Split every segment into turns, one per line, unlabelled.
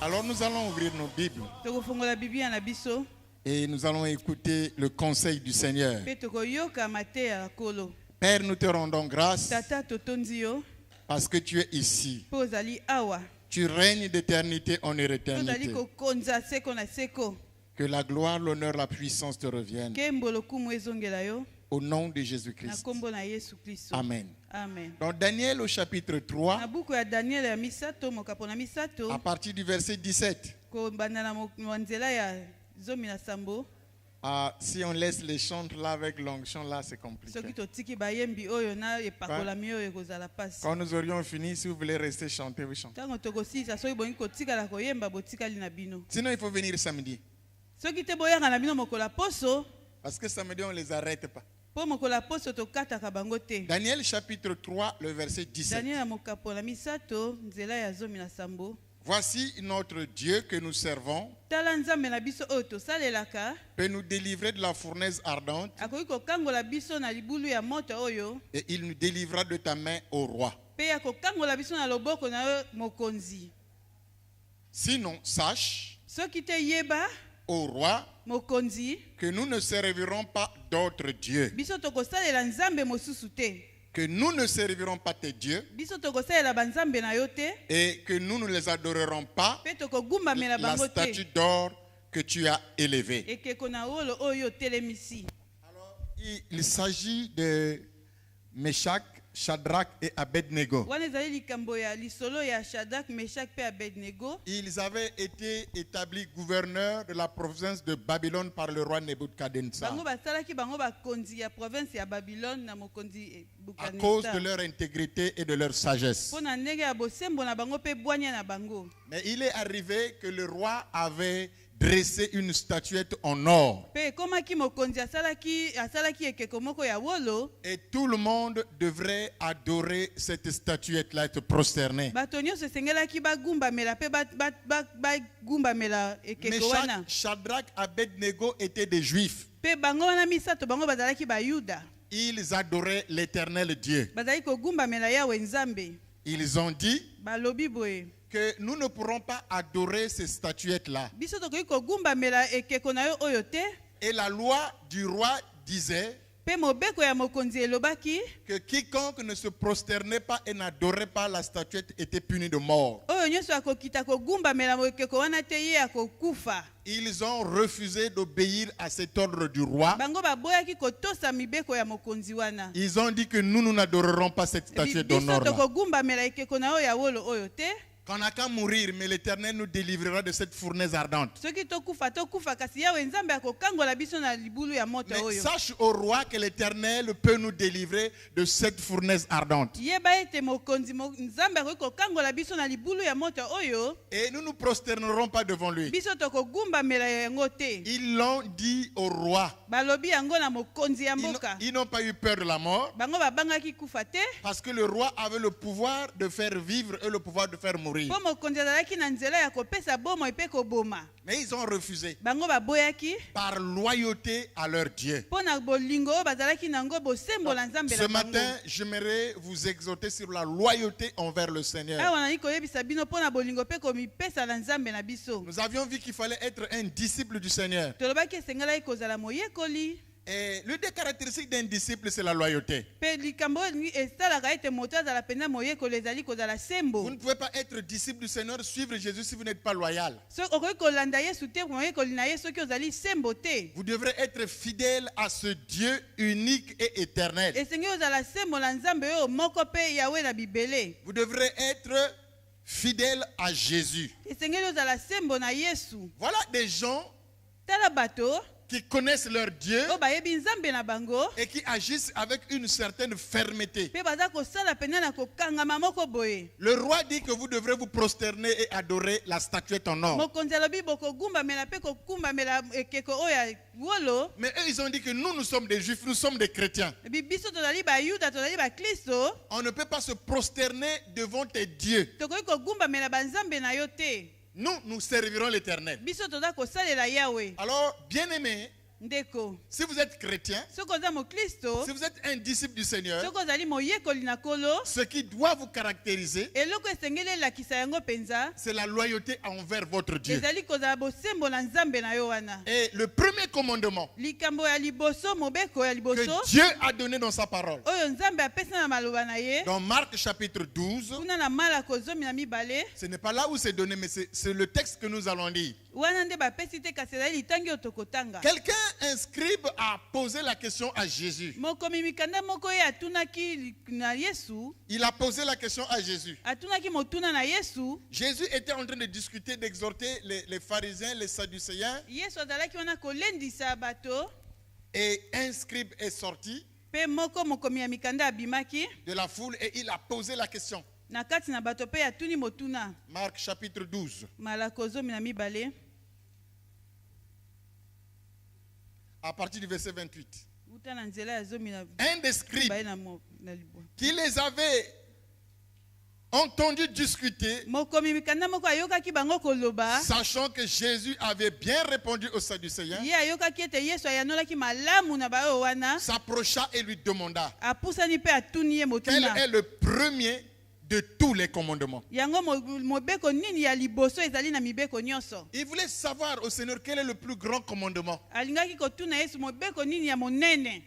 Alors nous allons ouvrir nos Bibles
tokofungola Biblia na biso
et nous allons écouter le conseil du Seigneur.
pe tokoyoka mateya ya Nkolo.
Père, nous te rendons grâce
Tata totondi yo
parce que tu es ici.
po ozali awa
Tu règnes d'éternité en
ozali
éternité.
kokonza seko na seko
Que la gloire, l'honneur, la puissance te reviennent.
nkembo lokumu ezongela yo
Au nom de
na
Jésus-Christ.
kombo na Yesu Kristo.
Amen.
Amen.
Dans Daniel au chapitre
Na
3,
buku ya Daniel ya misato mokapo na misato
à partir du verset 17.
kobanda na nzela ya zomi na sambo
Si on laisse les chantres là avec l'onction là, c'est compliqué.
soki totiki bayembi oyo na epakolami oyo ekozala pasi.
Quand nous aurions fini, si vous voulez rester chanter, vous chantez.
Ntango tokosilisa soki bolingi kotikala koyemba botikali na bino.
Sinon, il faut venir samedi.
Soki te boyaka na bino mokolo ya poso
Parce que samedi, on ne les arrête pas.
mpo mokolo ya poso tokataka bango te.
Daniel chapitre 3, le verset 17.
Daniel ya mokapo na misato nzela ya zomi na sambo.
Voici notre Dieu que nous servons
Tala nzambe na biso oyo tosalelaka
peut nous délivrer de la fournaise ardente
akoki kokangola biso na libulu ya moto oyo
et il nous délivrera de ta main au roi.
mpe akokangola biso na loboko na yo mokonzi.
Sinon, sache,
Soki te yeba
au roi,
mokonzi
que nous ne servirons pas d'autres dieux,
biso tokosalela nzambe mosusu te,
que nous ne servirons pas tes dieux
biso tokosalela banzambe na yo te,
et que nous ne les adorerons pas
mpe tokogumbamela
la
bango
statue
te
d'or que tu as élevée.
ekeko na wolo oyo otelemisi.
Il s'agit de Meshach, Shadrach et Abednego.
Wana ezali likambo ya lisolo ya Shadrach, Meshach mpe Abednego.
Ils avaient été établis gouverneurs de la province de Babylone par le roi Nebuchadnezzar.
Bango basalaki bango bakonzi ya province ya Babylone na mokonzi
À cause de
Bukadnezar.
leur intégrité et de leur sagesse.
Mpo na ndenge ya bosembo na bango mpe bwanya na bango.
Mais il est arrivé que le roi avait dressé une statuette en or.
Mpe ekomaki mokonzi asalaki ekeko moko ya wolo.
Et tout le monde devrait adorer cette statuette-là et se prosterner.
Bato nyonso esengelaki bagumbamela mpe bagumbamela ekeko wana.
Meshach, Shadrach, Abednego étaient des juifs.
Mpe bango wana misato bango bazalaki bayuda.
Ils adoraient l'éternel Dieu.
Bazalaki kogumbamela yawe nzambe.
Ils ont dit
Balobi boye.
que nous ne pourrons pas adorer ces statuettes-là.
Biso tokoki kogumbamela ekeko na yo oyo te.
Et la loi du roi disait
Mpe mobeko ya mokonzi elobaki
que quiconque ne se prosternait pas et n'adorait pas la statuette était puni de mort.
oyo nyonso akokita kogumbamela ekeko wana te ye akokufa.
Ils ont refusé d'obéir à cet ordre du roi.
Bango baboyaki kotosa mibeko ya mokonzi wana.
Ils ont dit que nous n'adorerons pas cette statuette
Biso
d'honneur-là.
tokogumbamela ekeko na yo ya wolo oyo te.
Qu'on n'a qu'à mourir, mais l'Éternel nous délivrera de cette fournaise ardente.
Soki tokufa kasi yawe nzambe akokangola biso na libulu ya moto
Mais
oyo.
sache au roi que l'Éternel peut nous délivrer de cette fournaise ardente.
Yeba ete mokonzi nzambe akoki kokangola biso na libulu ya moto oyo.
Et nous ne nous prosternerons pas devant lui.
Biso tokogumbamela yango te.
Ils l'ont dit au roi.
Balobi yango na mokonzi ya mboka.
Ils n'ont pas eu peur de la mort.
Bango babangaki kufa te.
Parce que le roi avait le pouvoir de faire vivre et le pouvoir de faire mourir.
Po mokonzi azalaki na nzela ya kopesa bomo epe koboma.
Mais ils ont refusé
Bango baboyaki
par loyauté à leur Dieu.
po na bolingo oyo bazalaki nango bosembo na nzambe
Ce
na bango.
matin, j'aimerais vous exhorter sur la loyauté envers le Seigneur.
Awa nali koyebisa bino po na bolingo pe komipesa na nzambe na biso.
Nous avions vu qu'il fallait être un disciple du Seigneur.
Tolobaki esengelaki kozala moyekoli.
Et l'une des caractéristiques d'un disciple, c'est la loyauté.
Pe likambo esalaka ete moto azala penza moyekoli ezali kozala sembo.
Vous ne pouvez pas être disciple du Seigneur, suivre Jésus si vous n'êtes pas loyal.
So okoki kolanda Yesu te moyekoli na ye soki ozali sembo te.
Vous devrez être fidèle à ce Dieu unique et éternel.
Esengi ozala sembo na nzambe oyo moko pe yawe na bibele.
Vous devrez être fidèle à Jésus.
Esengeli ozala sembo na Yesu.
Voilà des gens
Tala bato
qui connaissent leur Dieu
oyo bayebi nzambe na bango
et qui agissent avec une certaine fermeté.
pe baza kosala pena na kokangama moko boye.
Le roi dit que vous devrez vous prosterner et adorer la statuette en or.
Mokonzi alobi bokogumbamela pe kokumbamela ekeko oyo ya wolo.
Mais eux, ils ont dit que nous sommes des juifs, nous sommes des chrétiens.
Ebi biso tozali bayuda tozali bakristo.
On ne peut pas se prosterner devant tes dieux.
Tokoki kogumbamela banzambe na yo te.
Nous servirons l'Éternel.
Biso toza kosalela yawe.
Alors, bien-aimés,
ndeko
si vous êtes chrétien,
soki oza mokristo
si vous êtes un disciple du Seigneur,
soki ozali moyekoli na Nkolo
ce qui doit vous caractériser,
eloko esengeli elakisa yango mpenza
c'est la loyauté envers votre Dieu.
ezali kozala bosembo na Nzambe na yo wana.
Et le premier commandement
Likambo ya liboso mobeko ya
que
liboso
Dieu a donné dans sa parole,
oyo Nzambe apesa na maloba na ye
dans Marc chapitre 12,
kuna na Malako 12,
ce n'est pas là où c'est donné, mais c'est le texte que nous allons lire.
wana nde bapesi te kasi ezali litangi oyo tokotanga.
Quelqu'un, un scribe, a posé la question à Jésus.
Mokomi mikanda moko ye atunaki na Yesu,
Il a posé la question à Jésus.
atunaki motuna na Yesu.
Jésus était en train de discuter, d'exhorter les pharisiens, les sadducéens,
Yesu azalaki wana kolendisa bato
et un scribe est sorti
pe moko mokomi ya mikanda abimaki
de la foule et il a posé la question.
na kati na bato pe atuni motuna.
Marc chapitre 12,
Malako 12
à partir du verset 28.
uta na nzela ya 12
Un des scribes
na libwa.
qui les avait entendus discuter,
Mokomi mikanda moko ayokaki bango koloba,
sachant que Jésus avait bien répondu aux sadducéens,
ye ayokaki ete Yesu ayanolaki malamu na bayo wana,
s'approcha et lui demanda
apusani pe atuni ye
quel
motuna.
est le premier de tous les commandements.
Yango mobeko nini ya liboso ezali na mibeko nyonso.
Il voulait savoir au Seigneur quel est le plus grand commandement.
Alingaki kotuna Yesu mobeko nini ya monene.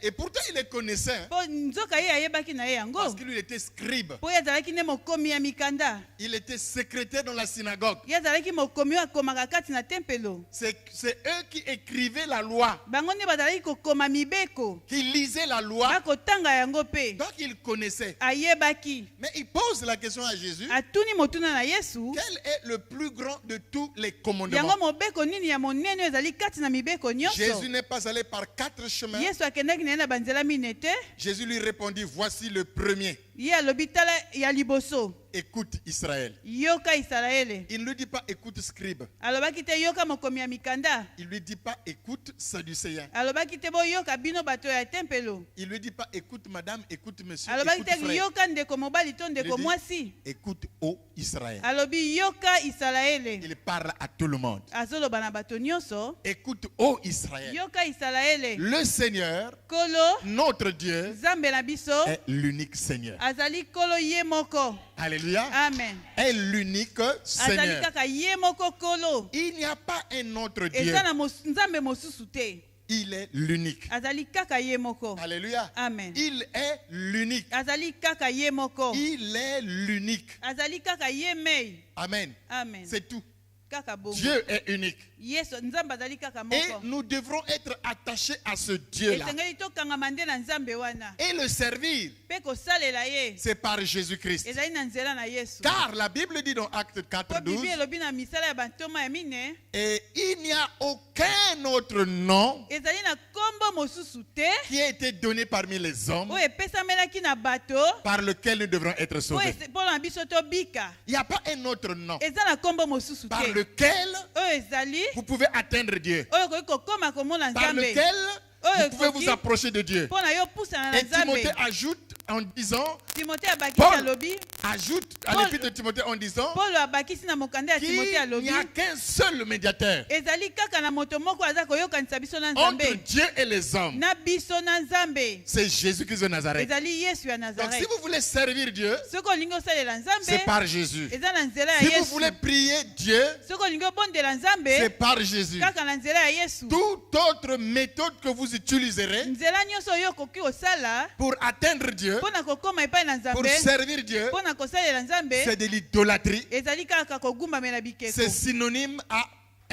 Et pourtant il les connaissait, hein,
Po nzoka ye ayebaki na ye yango.
parce qu'il était scribe.
Po ye azalaki nde mokomi ya mikanda.
Il était secrétaire dans la synagogue.
Ye azalaki mokomi oyo akomaka kati na tempelo.
C'est eux qui écrivaient la loi,
Bango nde bazalaki kokoma mibeko.
qui lisaient la loi.
Bakotanga yango pe.
Donc il connaissait.
Ayebaki.
Mais il pose la question à Jésus,
Atuni motuna na Yesu.
quel est le plus grand de tous les
Yango
commandements?
mobeko nini ya monene oyo ezali kati na mibeko nyonso.
Jésus n'est pas allé par 4 chemins.
Yesu akendaki na ye na banzela mine te.
Jésus lui répondit, voici le premier.
Ye alobi tala ya liboso.
Écoute Israël.
Yoka Israele.
Il ne lui dit pas écoute scribe.
Alobaki te yoka mokomi ya mikanda.
Il lui dit pas écoute sadducéen.
Alobaki te bo yoka bino bato ya tempelo.
Il lui dit pas écoute madame, écoute monsieur,
Alobaki
écoute
te
frère.
yoka ndeko mobali to ndeko
Il dit,
mwasi.
Écoute ô Israël.
Alobi yoka Israele.
Il parle à tout le monde.
Azoloba na bato nyonso.
Écoute ô Israël.
Yoka Israele.
Le Seigneur,
Kolo
notre Dieu,
Zambe na biso.
est l'unique Seigneur.
Azali kolo ye moko.
Alléluia.
Amen.
Est l'unique
Azali
Seigneur.
kaka ye moko kolo.
Il n'y a pas un autre Dieu.
Eza na nzambe mosusu te.
Il est l'unique.
Azali kaka ye moko.
Alléluia.
Amen.
Il est l'unique.
Azali kaka ye moko.
Il est l'unique.
Azali kaka ye mei.
Amen.
Amen.
C'est tout.
Kaka bongo.
Dieu est unique.
Yesu nzambe azali kaka
Et
moko.
nous devrons être attachés à ce Dieu-là.
Esengeli tokangama nde na nzambe wana.
Et le servir,
Pe kosalela ye.
c'est par Jésus-Christ.
Ezali na nzela na Yesu.
Car la Bible dit dans Actes
Po
4,
Bible
12,
elobi na misala ya bantoma ya mine.
et il n'y a aucun autre nom
Ezali na kombo mosusu te.
qui a été donné parmi les hommes
Oyo epesamelaki na bato.
par lequel nous devrons être
Oyo
sauvés.
mpo na biso tobika.
Il n'y a pas un autre nom
Eza na kombo mosusu
par
te.
lequel
Oyo ezali.
vous pouvez atteindre Dieu,
Oyo koki kokoma komona
par
nzambe.
lequel
Oyo
vous pouvez vous
ekoki
approcher de Dieu.
mpo na yo pusana na
Et Timothée
nzambe.
ajoute en disant,
Timothée abakisi
Paul
alobi.
ajoute à
Paul-
l'épître de Timothée en disant
Paul abakisi na mokanda ya
qu'il
Timothée alobi.
n'y a qu'un seul médiateur
Ezali kaka na moto moko aza koyokanisa biso na
entre
nzambe.
Dieu et les hommes.
Na biso na nzambe.
C'est Jésus-Christ de Nazareth.
Ezali Yesu ya
Donc si
Nazareth.
vous voulez servir Dieu,
Soki olingi osalela
c'est
nzambe.
par Jésus.
Eza na nzela
Si
ya
vous
Yesu.
voulez prier Dieu,
Soki olingi obondela
c'est
nzambe.
par Jésus.
Kaka na nzela ya Yesu.
Toute autre méthode que vous utiliserez
Nzela nyonso oyo okoki osala.
pour atteindre Dieu,
Mpo na kokoma epai na
pour
nzambe.
servir Dieu,
Mpo na kosalela nzambe.
c'est de l'idolâtrie.
Ezali kaka kogumbamela bikeko.
C'est synonyme à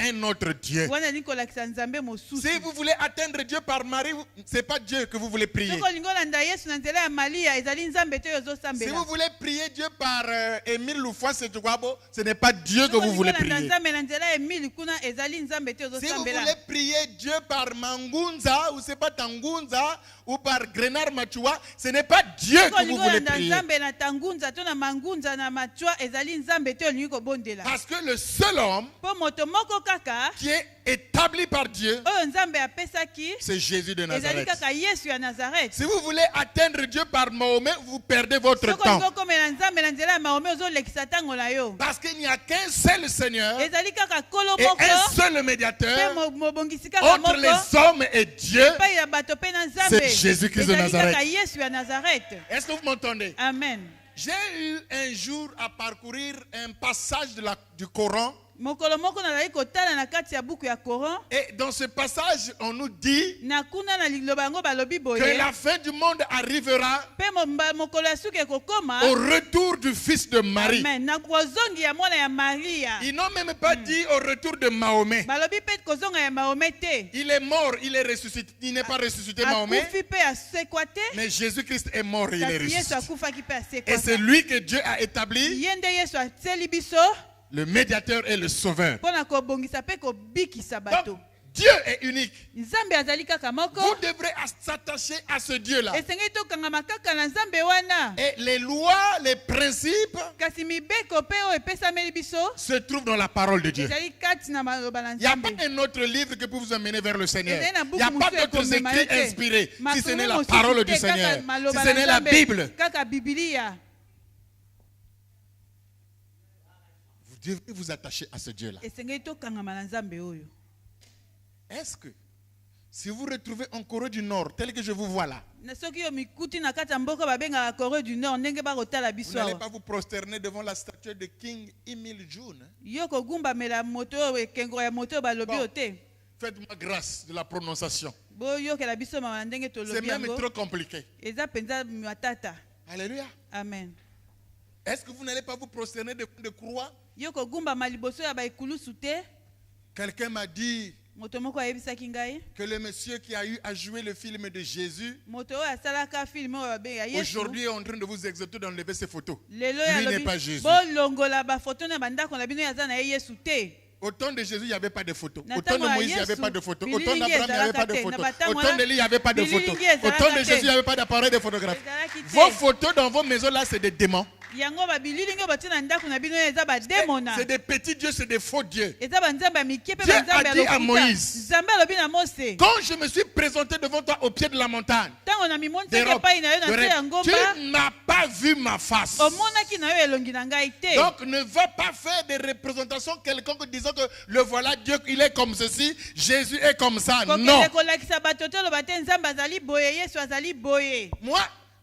un autre Dieu.
Wana ni kolakisa nzambe mosusu.
Si vous voulez atteindre Dieu par Marie, c'est pas Dieu que vous voulez prier.
Soki olingi olanda Yesu na nzela ya Maria ezali nzambe te oyo
Si
ozosambela.
vous voulez prier Dieu par Émile Loufois Setoukwabo, ce n'est pas Dieu que vous voulez prier.
nzambe na nzela ya Emile kuna ezali nzambe te
Si vous
ozosambela.
voulez prier Dieu par Mangunza, ou c'est pas Tangunza, ou par Grenard Machua, ce n'est pas Dieu
Soki
que vous
olingi
voulez
olanda
prier.
nzambe na tangunza to na mangunza na machwa ezali nzambe te olingi kobondela.
Parce que le seul homme
Mpo moto moko kaka
qui est établi par Dieu,
oyo Nzambe apesaki
c'est Jésus de
ezali
Nazareth.
kaka Yesu ya Nazareth.
Si vous voulez atteindre Dieu par Mahomet, vous perdez votre
Soko
temps.
olingi okomela Nzambe na nzela ya Mahomet ozolekisa ntango na yo.
Parce qu'il n'y a qu'un seul Seigneur
Ezali kaka Nkolo
et
moko
un seul
mpe
médiateur
mobongisi kaka
entre
moko
les hommes et Dieu.
epai ya bato mpe na Nzambe.
C'est Jésus-Christ de
Ezali
Nazareth.
kaka Yesu ya Nazareth.
Est-ce que vous m'entendez?
Amen.
J'ai eu un jour à parcourir un passage du Coran.
Mokolo moko nazali kotala na kati ya buku ya Coran.
Et dans ce passage, on nous dit
Na kuna na liloba yango balobi boye.
que la fin du monde arrivera
Pe mokolo ya suki ekokoma.
au retour du fils de Marie.
Amen. Na kozongi ya mwana ya Maria.
Ils n'ont même pas dit au retour de Mahomet.
Balobi pe kozonga ya Mahomet te.
Il est mort, il est ressuscité. Il n'est pas ressuscité, Mahomet.
Akufi pe asekwa te.
Mais Jésus-Christ est mort et il est
Kasi Yesu
ressuscité.
akufaki pe asekwa.
Et c'est lui que Dieu a établi,
Yende Yesu atseli biso
le médiateur et le sauveur.
mpona kobongisa pe kobikisa bato.
Donc, Dieu est unique.
Nzambe azali kaka moko.
Vous devrez s'attacher à ce Dieu-là.
Esengeli tokangama kaka na Nzambe wana.
Et les lois, les principes
Kasi mibeko pe oyo epesameli biso
se trouvent dans la parole de Dieu.
ezali kati na maloba na
Il n'y a
Nzambe.
pas un autre livre qui peut vous amener vers le Seigneur.
Il
Il n'y a pas d'autres écrits inspirés. Si ce n'est la parole du Seigneur, si ce n'est la Bible,
kaka Biblia.
vous devez vous attacher à ce Dieu-là.
Esengeli tokangama na Nzambe oyo.
Est-ce que si vous retrouvez en Corée du Nord, tel que je vous vois là,
Na soki yo mikuti na kati ya mboka babengaka Corée du Nord ndenge bakotala
vous
biso
n'allez
awa.
pas vous prosterner devant la statue de King Emil June.
Yo kogumbamela moto oyo ekengo ya moto oyo balobi
Bon.
yo te.
Faites-moi grâce de la prononciation.
Boyokela biso mama na ndenge
C'est
tolobi
même
yango.
trop compliqué.
Eza penza matata.
Alléluia.
Amen.
Est-ce que vous n'allez pas vous prosterner devant des croix?
Yo kogumbama liboso ya baekulusu te.
Quelqu'un m'a dit
Moto moko ayebisaki ngai.
que le monsieur qui a eu à jouer le film de Jésus,
Moto oyo asalaka film oyo babenga Yesu.
aujourd'hui est en train de vous exhorter d'enlever ses photos.
Lelo
Lui
ya
n'est
lobi.
pas Jésus.
Bolongola bafoto na bandako na bino yaza na ye Yesu te.
Au temps de Jésus, il n'y avait pas de photos.
Na
Au temps de
ntango ya
Moïse, il n'y avait
Yesu,
pas de photos. Au
bililingi
temps d'Abraham, il n'y avait pas de
ezalaka te.
photos.
Na batango
Au temps
wana,
d'Élie, il n'y avait pas de photos.
bililingi
Au temps
ezalaka
de
te.
Jésus, il n'y avait pas d'appareil de photographe.
Ezalaki te.
Vos photos dans vos maisons là, c'est des démons.
Yango babililingi batina na ndako na bino eza ba demona.
C'est des petits dieux, c'est des faux dieux.
Eza banzambe ya mike pe
Dieu
banzambe
a
ya
dit à
lokuta.
Moïse,
Nzambe alobi na Mose.
quand je me suis présenté devant toi au pied de la montagne,
Tango na mimoni
des
teke
robes,
pai na yo na
de
se ya
rêve,
ngomba.
tu n'as pas vu ma face.
Omonaki na yo elongi na ngai te.
Donc ne va pas faire des représentations quelconque disant que le voilà Dieu, il est comme ceci, Jésus est comme ça. Non.
Kokende kolakisa bato te loba te Nzambe azali boye Yesu azali boye.
Moi,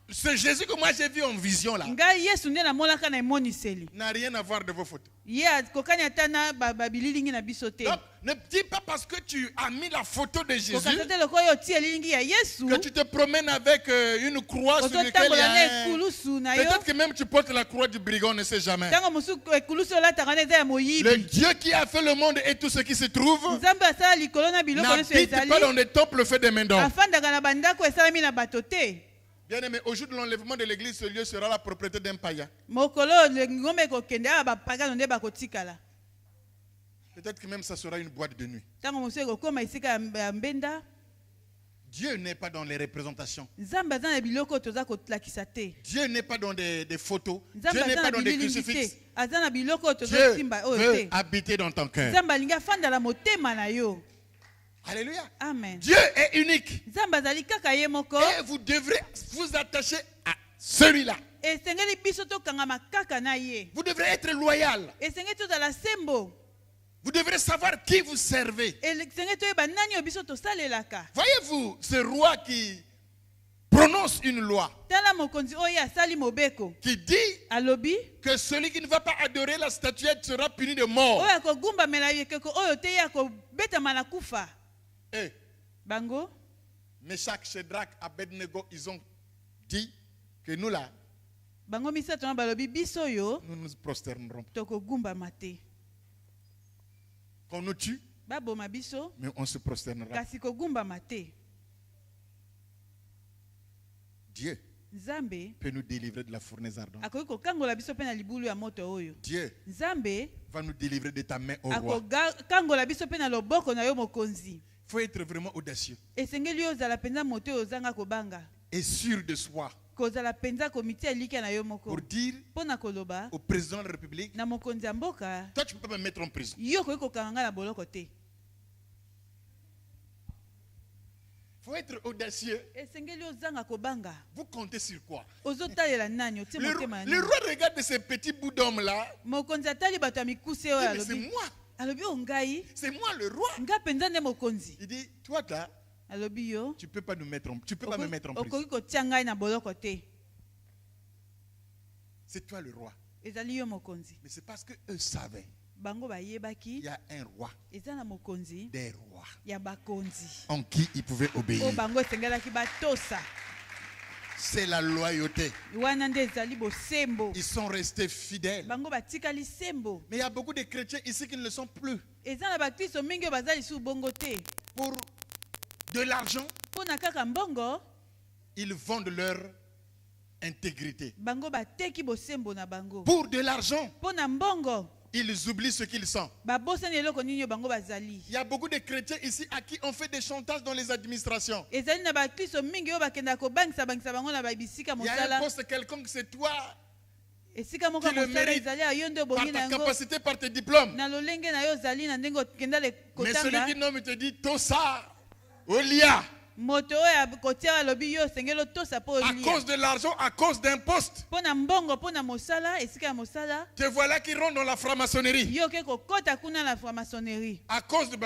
ce Jésus que moi j'ai vu en vision là,
Ngai Yesu nde namonaka na emoniseli.
n'a rien à voir de vos photos.
Ye kokani ata na babililingi na biso te.
Donc ne dis pas parce que tu as mis la photo de Jésus
Kokasa te lokoyo otie elilingi ya Yesu.
que tu te promènes avec une croix sur laquelle il y
ozotambola na
a
ekulusu na yo.
Peut-être que même tu portes la croix du brigand, on ne sait jamais.
Ntango mosusu ekulusu olataka na eza ya
Le
moyibi.
Dieu qui a fait le monde et tout ce qui se trouve
Nzambe asala likolo na biloko nyonso
n'habite
ezali.
pas dans des temples faits de mains d'homme.
Afandaka na bandako esalami na bato te.
Bien aimé, au jour de l'enlèvement de l'église, ce lieu sera la propriété d'un païen.
Mokolo ngombe ekokende awa bapagano nde bakotikala.
Peut-être que même ça sera une boîte de nuit.
Ntango mosusu ekokoma esika ya mbenda.
Dieu n'est pas dans les représentations.
Nzambe aza na biloko oyo toza kolakisa te.
Dieu n'est pas dans des photos.
Nzambe
Dieu n'est
aza
pas
na
dans des
bililingi
crucifixes.
te. Aza na biloko oyo
Dieu
tozosimba oyo
veut
te.
habiter dans ton cœur.
Nzambe alingi afandala motema na yo.
Alléluia.
Amen.
Dieu est unique.
Nzambe azali kaka ye moko.
Et vous devrez vous attacher à celui-là.
Esengeli biso tokangama kaka na ye.
Vous devrez être loyal.
Esengeli tozala sembo.
Vous devrez savoir qui vous servez.
Esengeli toyeba nani oyo biso tosalelaka.
Voyez-vous ce roi qui prononce une loi,
Tala mokonzi oyo asali mobeko.
qui dit
Alobi.
que celui qui ne va pas adorer la statuette sera puni de mort.
Oyo akogumbamela ye ekeko oyo te ye akobetama na kufa.
Et
Bango.
Meshach, Shadrach, Abednego, ils ont dit que nous là,
Bango misato na balobi biso yo
nous nous prosternerons.
tokogumbama te.
Qu'on nous tue,
Baboma biso
mais on se prosternera.
kasi kogumbama te.
Dieu
Nzambe
peut nous délivrer de la fournaise ardente.
akoki kokangola biso pe na libulu ya moto oyo.
Dieu
Nzambe
va nous délivrer de ta main au roi.
akokangola biso pe na loboko na yo mokonzi.
Il faut être vraiment audacieux
Esengeli ozala penza moto oyo ozanga kobanga.
et sûr de soi.
kozala penza komite alika na yo moko
pour dire
pona koloba
au président de la République,
na mokonzi ya mboka
toi tu ne peux pas me mettre en prison.
yo koki kokanga na boloko te.
Il faut être audacieux.
Esengeli ozanga kobanga
Vous comptez sur quoi?
ozotalela nani otie motema
Le roi regarde ces petits bouts d'hommes là.
mokonzi atali bato ya mikuse oyo
Mais c'est
alobi
moi.
alobi o ngai
C'est moi le roi.
nga penza nde mokonzi
Il dit, toi là,
alobi yo
tu peux pas me mettre en prison.
okoki kotia ngai na boloko te.
C'est toi le roi.
Ezali yo mokonzi
Mais c'est parce que eux savaient.
bango
Il
bayebaki
y a un roi,
eza na mokonzi
des rois,
ya bakonzi
en qui ils pouvaient obéir.
oyo bango esengelaki batosa
C'est la loyauté.
wana nde ezali bosembo
Ils sont restés fidèles.
bango batikali sembo.
Mais il y a beaucoup de chrétiens ici qui ne le sont plus.
eza na bakristo mingi oyo baza lisusu bongo te
Pour de l'argent,
mpo na kaka mbongo
ils vendent leur intégrité.
bango bateki bosembo na bango
Pour de l'argent,
mpo na mbongo
ils oublient ce qu'ils sont.
babosani eloko nini oyo bango bazali.
Il y a beaucoup de chrétiens ici à qui on fait des chantages dans les administrations.
ezali na bakristo mingi oyo bakendaka kobangisa bango na babisika
Il y a un
mosala
poste quelconque, c'est toi,
esika moko ya
qui le
mosala
mérite
ezali ayo nde
par
obongi na
ta
yango
capacité, par tes diplômes.
na lolenge na yo ozali na ndenge okenda
Mais celui
kotanga
qui nomme te dit Tosa, Olia,
moto oyo kotia alobi yo osengeli otosa mpo
à
olia
cause de l'argent, à cause d'un poste.
mpo na mbongo mpo na mosala esika ya mosala
Te voilà qui rentre dans la franc-maçonnerie.
yo oke kokɔta kuna na franc-maçonnerie.
À cause de.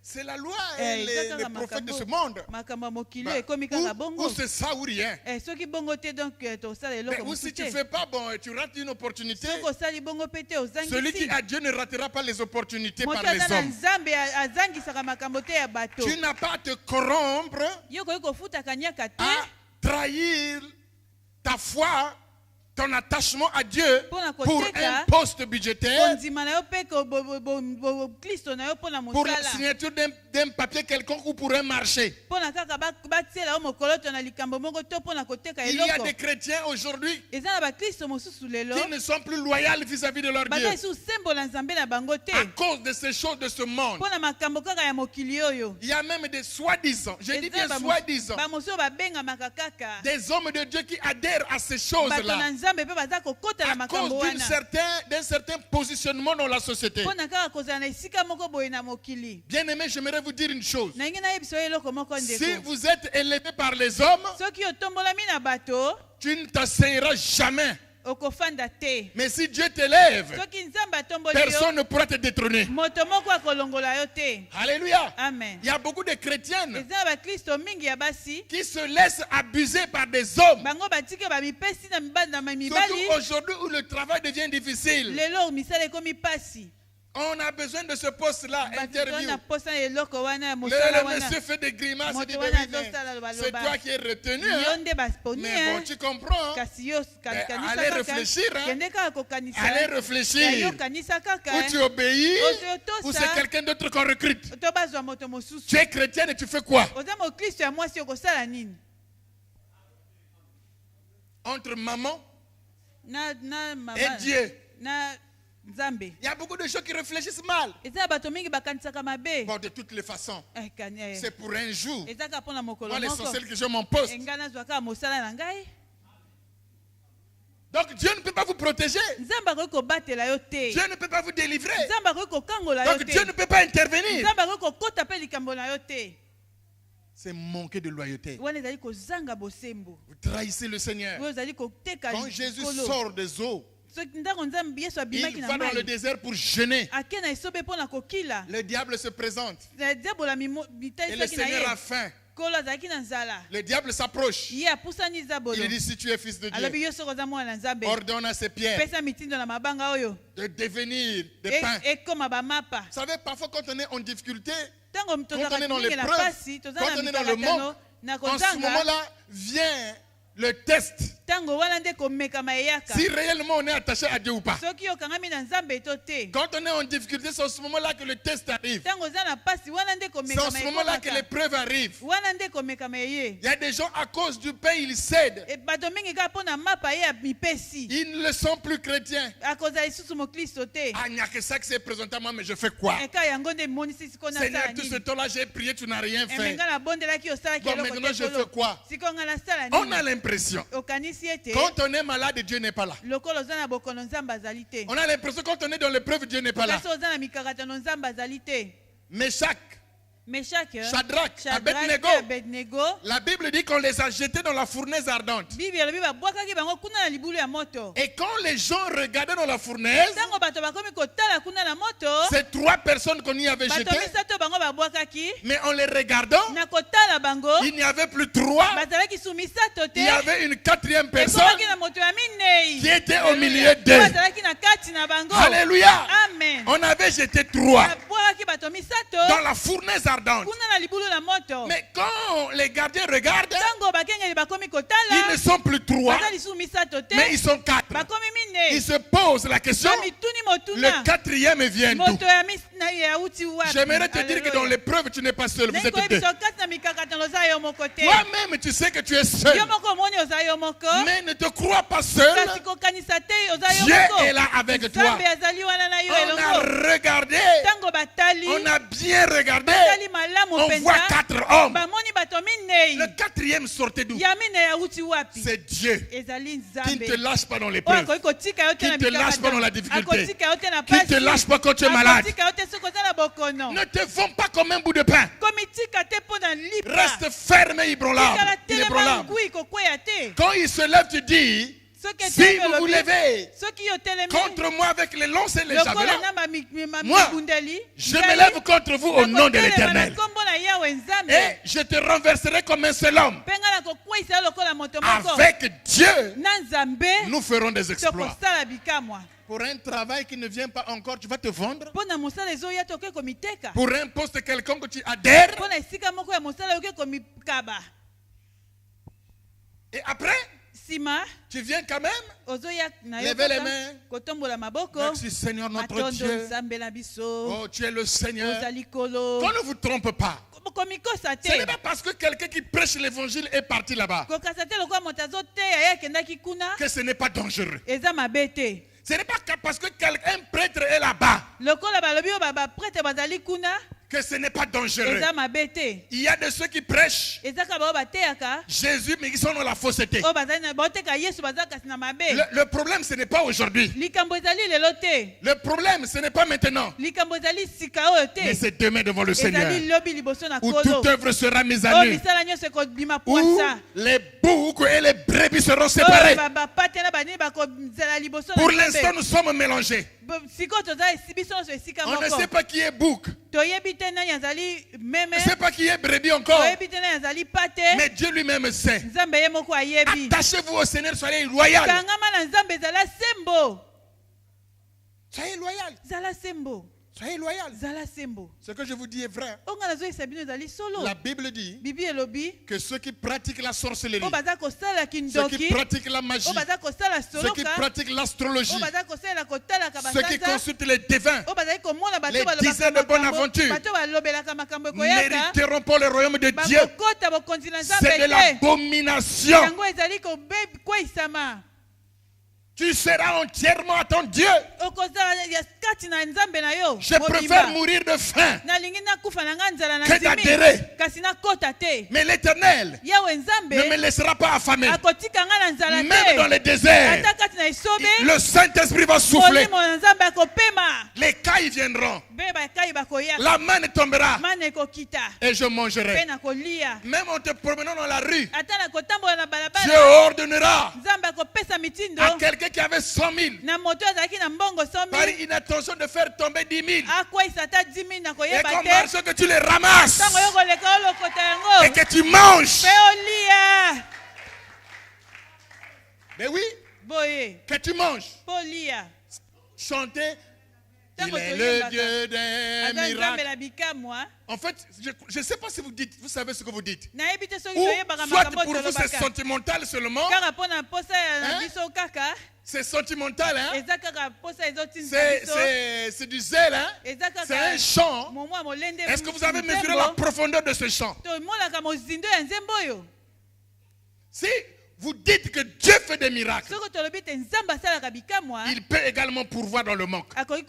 C'est la loi et les prophètes de ce monde.
makambo ya mokili
Bah,
ekomi kaka
ou
bongo
c'est ça ou rien.
soki bongo te donc tosala
Mais
eloko
ou si
mosusu
tu ne
te
fais pas, bon, tu rates une opportunité.
soki osali bongo mpe te
Celui qui
ozangisi
a Dieu ne ratera pas les opportunités
moto
par les
aza na
hommes.
nzambe azangisaka makambo te ya bato
Tu n'as pas à te corrompre,
yo koki kofutaka nyaka te
à trahir ta foi, ton attachement à Dieu
Pour la
pour
koteka,
un poste budgétaire,
kondima na yo mpe kristo na yo mpo na
pour la
mosala
signature d'un papier quelconque ou pour un marché.
mpo na kaka batiela yo mokolo to na likambo moko to mpo na koteka
Il y a
eloko
des chrétiens aujourd'hui
eza na bakristo mosusu lelo
qui ne sont plus loyaux vis-à-vis de leur Dieu
baza lisusu sembola nzambe na bango te
à cause de ces choses de ce monde.
mpo na makambo kaka ya mokili oyo.
Il y a même des soi-disant, je dis bien
Eza
soi-disant,
bamosusu oyo babengamaka kaka
des hommes de Dieu qui adhèrent à ces
bato
choses-là
na nzambe mpe baza kokota na
à
makambo
cause
wana
d'un certain positionnement dans la société.
mpo na kaka kozala na esika moko boye na mokili.
Bien-aimé, j'aimerais vous dire une chose.
nangi nayebisa yo eloko moko
Si
ndeko
vous êtes élevé par les hommes,
soki otombolami na bato
tu ne t'asseilleras jamais.
okofanda te.
Mais si Dieu t'élève,
soki nzambe atomboli yo
personne ne pourra te détrôner.
moto moko akolongola yo te.
Alléluia.
Amen.
Il y a beaucoup de chrétiennes
eza na bakristo mingi ya basi
qui se laissent abuser par des hommes.
bango batiki bamipesi na
Surtout
mibali
aujourd'hui où le travail devient difficile.
lelo misala ekomi pasi
On a besoin de ce poste-là, interview.
na posa na eloko wana ya mosala
Le
wana
monsieur fait des grimaces, il dit,
moto
mais
wana
oui, mais
azosala
c'est
lobaloba
toi qui es retenu.
yo
Hein?
nde baponi
Mais bon, tu comprends. Hein?
kasi yo kanisa
allez
kaka
réfléchir, hein?
kende kaka kokanisa
Allez
Ya
réfléchir.
yo kanisa kaka
Ou tu obéis,
Otosa.
ou c'est quelqu'un d'autre qu'on recrute.
to bazwa moto mosusu
Tu es chrétienne et tu fais quoi?
oza mokristo ya mwasi okosala nini
Entre maman
na mama
et Dieu.
na nzambe.
Il y a beaucoup de gens qui réfléchissent mal.
eza bato mingi bakanisaka mabe.
Bon, de toutes les façons, c'est pour un jour.
eza kaka mpona mokolo
Moi,
moko
l'essentiel que j'ai mon poste.
enga nazwa kaka mosala na ngai.
Donc Dieu ne peut pas vous protéger.
nzambe akoki kobatela yo te.
Dieu ne peut pas vous délivrer.
nzambe akoki kokangola yo
Donc Dieu ne
te.
peut pas intervenir.
nzambe akoki kokota mpe likambo na yo te.
C'est manquer de loyauté.
wana ezali kozanga bosembo.
Vous trahissez le Seigneur.
oyo ezali koteka
Quand Jésus
likolo.
sort des eaux,
soki ntango nzambe yesu abimaki
il
na
va dans le
mai
désert pour jeûner.
ake na esobe mpo na kokila.
Le diable se présente.
diabola
Et le
bitalisaki na
Seigneur a
ye
faim.
kolo azalaki na nzala.
Le diable s'approche.
ye apusani zabolo.
Il dit, si tu es fils de
alobi
Dieu,
yo soko oza mwana na nzambe
ordonne à ces pierres
pesa mitindo na mabanga oyo
de devenir des pains.
ekoma bamapa.
Vous savez, parfois quand on est en difficulté,
ntango
quand on
tozalaka
est dans
mingi na
l'épreuve,
pasi toza
quand
na
on est dans le
mikalakano
monde,
na
en ce
kozanga
moment-là vient le test.
Tango wana nde komekama eyaka.
Si réellement on est attaché à Dieu ou pas.
Soki okangami na Nzambe to te.
Quand on est en difficulté, c'est en ce moment-là que le test arrive.
Tango za na pasi wana nde
C'est en
komekama
ce moment-là que
ekomaka.
l'épreuve arrive.
Wana nde komekama eye.
Il y a des gens à cause du pain, ils cèdent.
E bato mingi kaka mpo na mapa ye ya mipesi.
Ils ne le sont plus chrétiens.
Akozala lisusu mokristo te.
Ah, il n'y a que ça qui s'est présenté à moi, mais je fais quoi?
Eka yango nde emonisi sikoyo
Seigneur,
nasala
tout ce
nini.
temps-là, j'ai prié, tu n'as rien fait.
Emenga nabondelaki osalaki
Bon,
eloko
maintenant,
te
je fais
kolo.
quoi?
Sikoyo nga nasala
On a
nini.
l'impression,
Okanisi ete.
quand on est malade, Dieu n'est pas là.
Lokolo oza na bokono Nzambe azali te.
On a l'impression, quand on est dans l'épreuve, Dieu n'est pas là.
Kasi oza na mikakatano Nzambe azali te.
Meshach,
Meshach,
Shadrach, Abednego.
Abednego.
La Bible dit qu'on les a jetés dans la fournaise ardente.
Bible elobi babwakaki bango kuna na libulu ya moto.
Et quand les gens regardaient dans la fournaise,
Tango bato bakomi kotala kuna na moto.
c'est 3 personnes qu'on y avait
Bato
jetées.
misato bango babwakaki.
Mais en les regardant,
Na kotala bango.
il n'y avait plus 3.
Bazalaki su misato te.
Il y avait une 4e personne
Ekomaki na moto ya minei.
qui était au milieu d'eux.
Bazalaki na kati na bango.
Alléluia.
Amen.
On avait jeté 3
Babwakaki bato misato.
dans la fournaise ardente.
Kuna na libulu na moto.
Mais quand les gardiens regardent,
Tango bakengeli bakomi
ils
kotala.
ne sont plus 3,
Bazali su misato te.
mais ils sont 4.
Bakomi minei.
Ils se posent la question,
Bamituni motuna.
le 4e vient d'où?
Moto ya misna ya uti wapi.
J'aimerais te dire que dans l'épreuve, tu n'es pas seul, vous êtes deux. Toi-même, tu sais que tu es seul. Mais ne te crois pas seul. Dieu est là avec toi. On a regardé, on a bien regardé. On voit 4 hommes. Le 4e sortait d'où? C'est Dieu qui ne te lâche pas dans l'épreuve, qui ne te lâche pas dans la difficulté, qui ne te lâche pas quand tu es malade. Ne te fonds pas comme un bout de pain. Reste ferme et ébranlable. Quand il se lève, tu dis, si vous vous levez contre moi avec les lances et les javelins, moi, je me lève contre vous au nom de l'Éternel. Et je te renverserai comme un seul homme. Avec Dieu, nous ferons des exploits. Pour un travail qui ne vient pas encore, tu vas te vendre. Pour un poste quelconque que tu adhères. Et après, tu viens quand même lever les mains. Merci Seigneur notre Dieu. Oh, tu es le Seigneur. Qu'on ne vous trompe pas. Ce n'est pas parce que quelqu'un qui prêche l'évangile est parti là-bas que ce n'est pas dangereux. Ce n'est pas parce que un prêtre est là-bas que ce n'est pas dangereux. Il y a de ceux qui prêchent Jésus, mais qui sont dans la fausseté. Le problème, ce n'est pas aujourd'hui. Le problème, ce n'est pas maintenant. Mais c'est demain devant le Seigneur. Où toute œuvre sera mise à nu. Où les boucs et les brebis seront séparés. Pour l'instant, nous sommes mélangés. On ne sait pas qui est bouc. On ne sait pas qui est brebis encore. Mais Dieu lui-même sait. Attachez-vous au Seigneur, soyez loyal. Soyez loyal. Soyez loyal. Ce que je vous dis est vrai. La Bible dit que ceux qui pratiquent la sorcellerie, ceux qui pratiquent la magie, ceux qui pratiquent l'astrologie, ceux qui consultent les devins, les dizaines de bonnes aventures, n'hériteront pas le royaume de Dieu. C'est de l'abomination. Tu seras entièrement à ton Dieu. Je préfère mourir de faim que d'adhérer. Mais l'Éternel ne me laissera pas affamer. Même dans le désert, le Saint-Esprit va souffler. Les cailles viendront. La manne tombera. Et je mangerai. Même en te promenant dans la rue, Dieu ordonnera à quelqu'un qui avait 100 000 par inattention de faire tomber 10 000. Et qu'on marche que tu les ramasses et que tu manges. Mais oui, que tu manges. Chanter
Il est le Dieu des miracles. En fait, je ne sais pas si vous savez ce que vous dites. Ou soit pour vous c'est sentimental seulement. C'est sentimental, hein? C'est du zèle, hein? C'est un chant. Est-ce que vous avez mesuré la profondeur de ce chant? Si vous dites que Dieu fait des miracles, il peut également pourvoir dans le manque. Mais il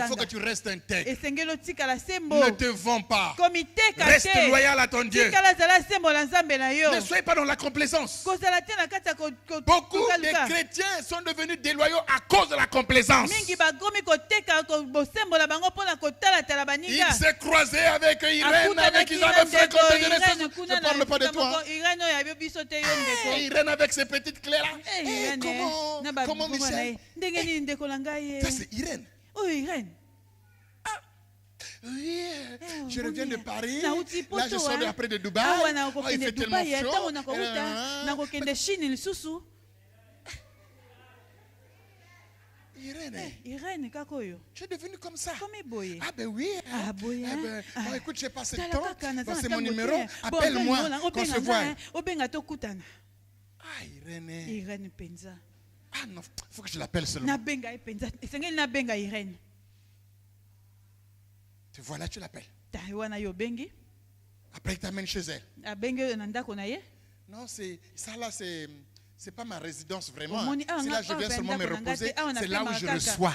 faut que tu restes intègre. Ne te vends pas. Reste loyal à ton Dieu. Ne soyez pas dans la complaisance. Beaucoup de chrétiens sont devenus déloyaux à cause de la complaisance. Il s'est croisé avec Irène, avec qui ils avaient fréquenté de naissance. Je ne parle pas de toi. Irène avec ses petites clés là. Comment Michel? Ça c'est Irène.
Oh Irène.
Oui, je reviens de Paris. Là je sors après de Dubaï. Il fait tellement chaud.
Irène,
tu es devenu comme ça.
Ah
ben oui. Écoute, j'ai passé le temps. C'est mon numéro. Appelle-moi qu'on se voit. Ah,
Irène Penza.
Ah non, il faut que je l'appelle seulement. Tu vois là, tu l'appelles. Après, il t'amène chez elle. Non, ça là, c'est pas ma résidence vraiment. Si là, je viens seulement me reposer, c'est là où je reçois.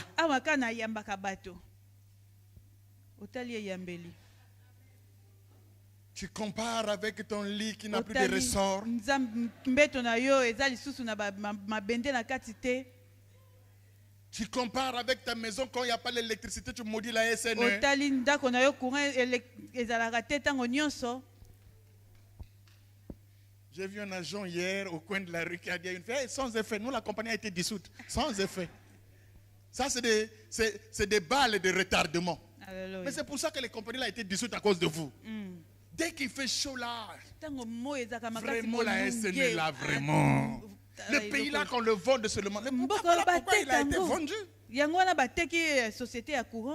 Tu compares avec ton lit qui n'a plus de ressort. Tu compares avec ta maison quand il n'y a pas l'électricité, tu maudis la SNE. J'ai vu un agent hier au coin de la rue qui a dit à une fille, sans effet, nous la compagnie a été dissoute, sans effet. Ça c'est des balles de retardement. Alléluia. Mais c'est pour ça que les compagnies ont été dissoutes à cause de vous. Dès qu'il fait chaud là, vraiment la SNE là, vraiment. Le pays là qu'on le vend seulement. Mais pourquoi il a été vendu?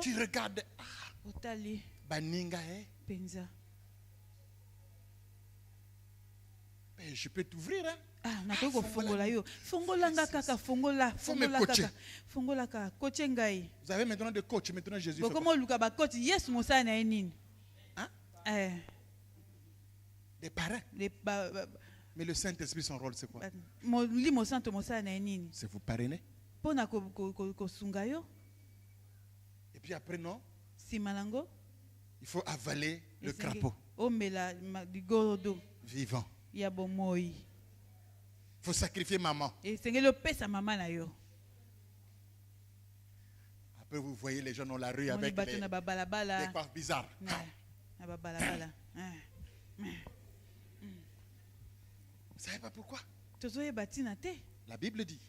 Tu regardes. Baninga, je peux t'ouvrir, hein? Faut me coacher. Vous avez maintenant des coachs, maintenant Jésus. Hein? Des parrains. Mais le Saint-Esprit, son rôle, c'est quoi? C'est vous parrainer. Et puis après, non? Il faut avaler le crapaud. Vivant. Il faut sacrifier maman. Après, vous voyez les gens dans la rue avec des coiffes bizarres. Vous ne savez pas pourquoi? La Bible dit,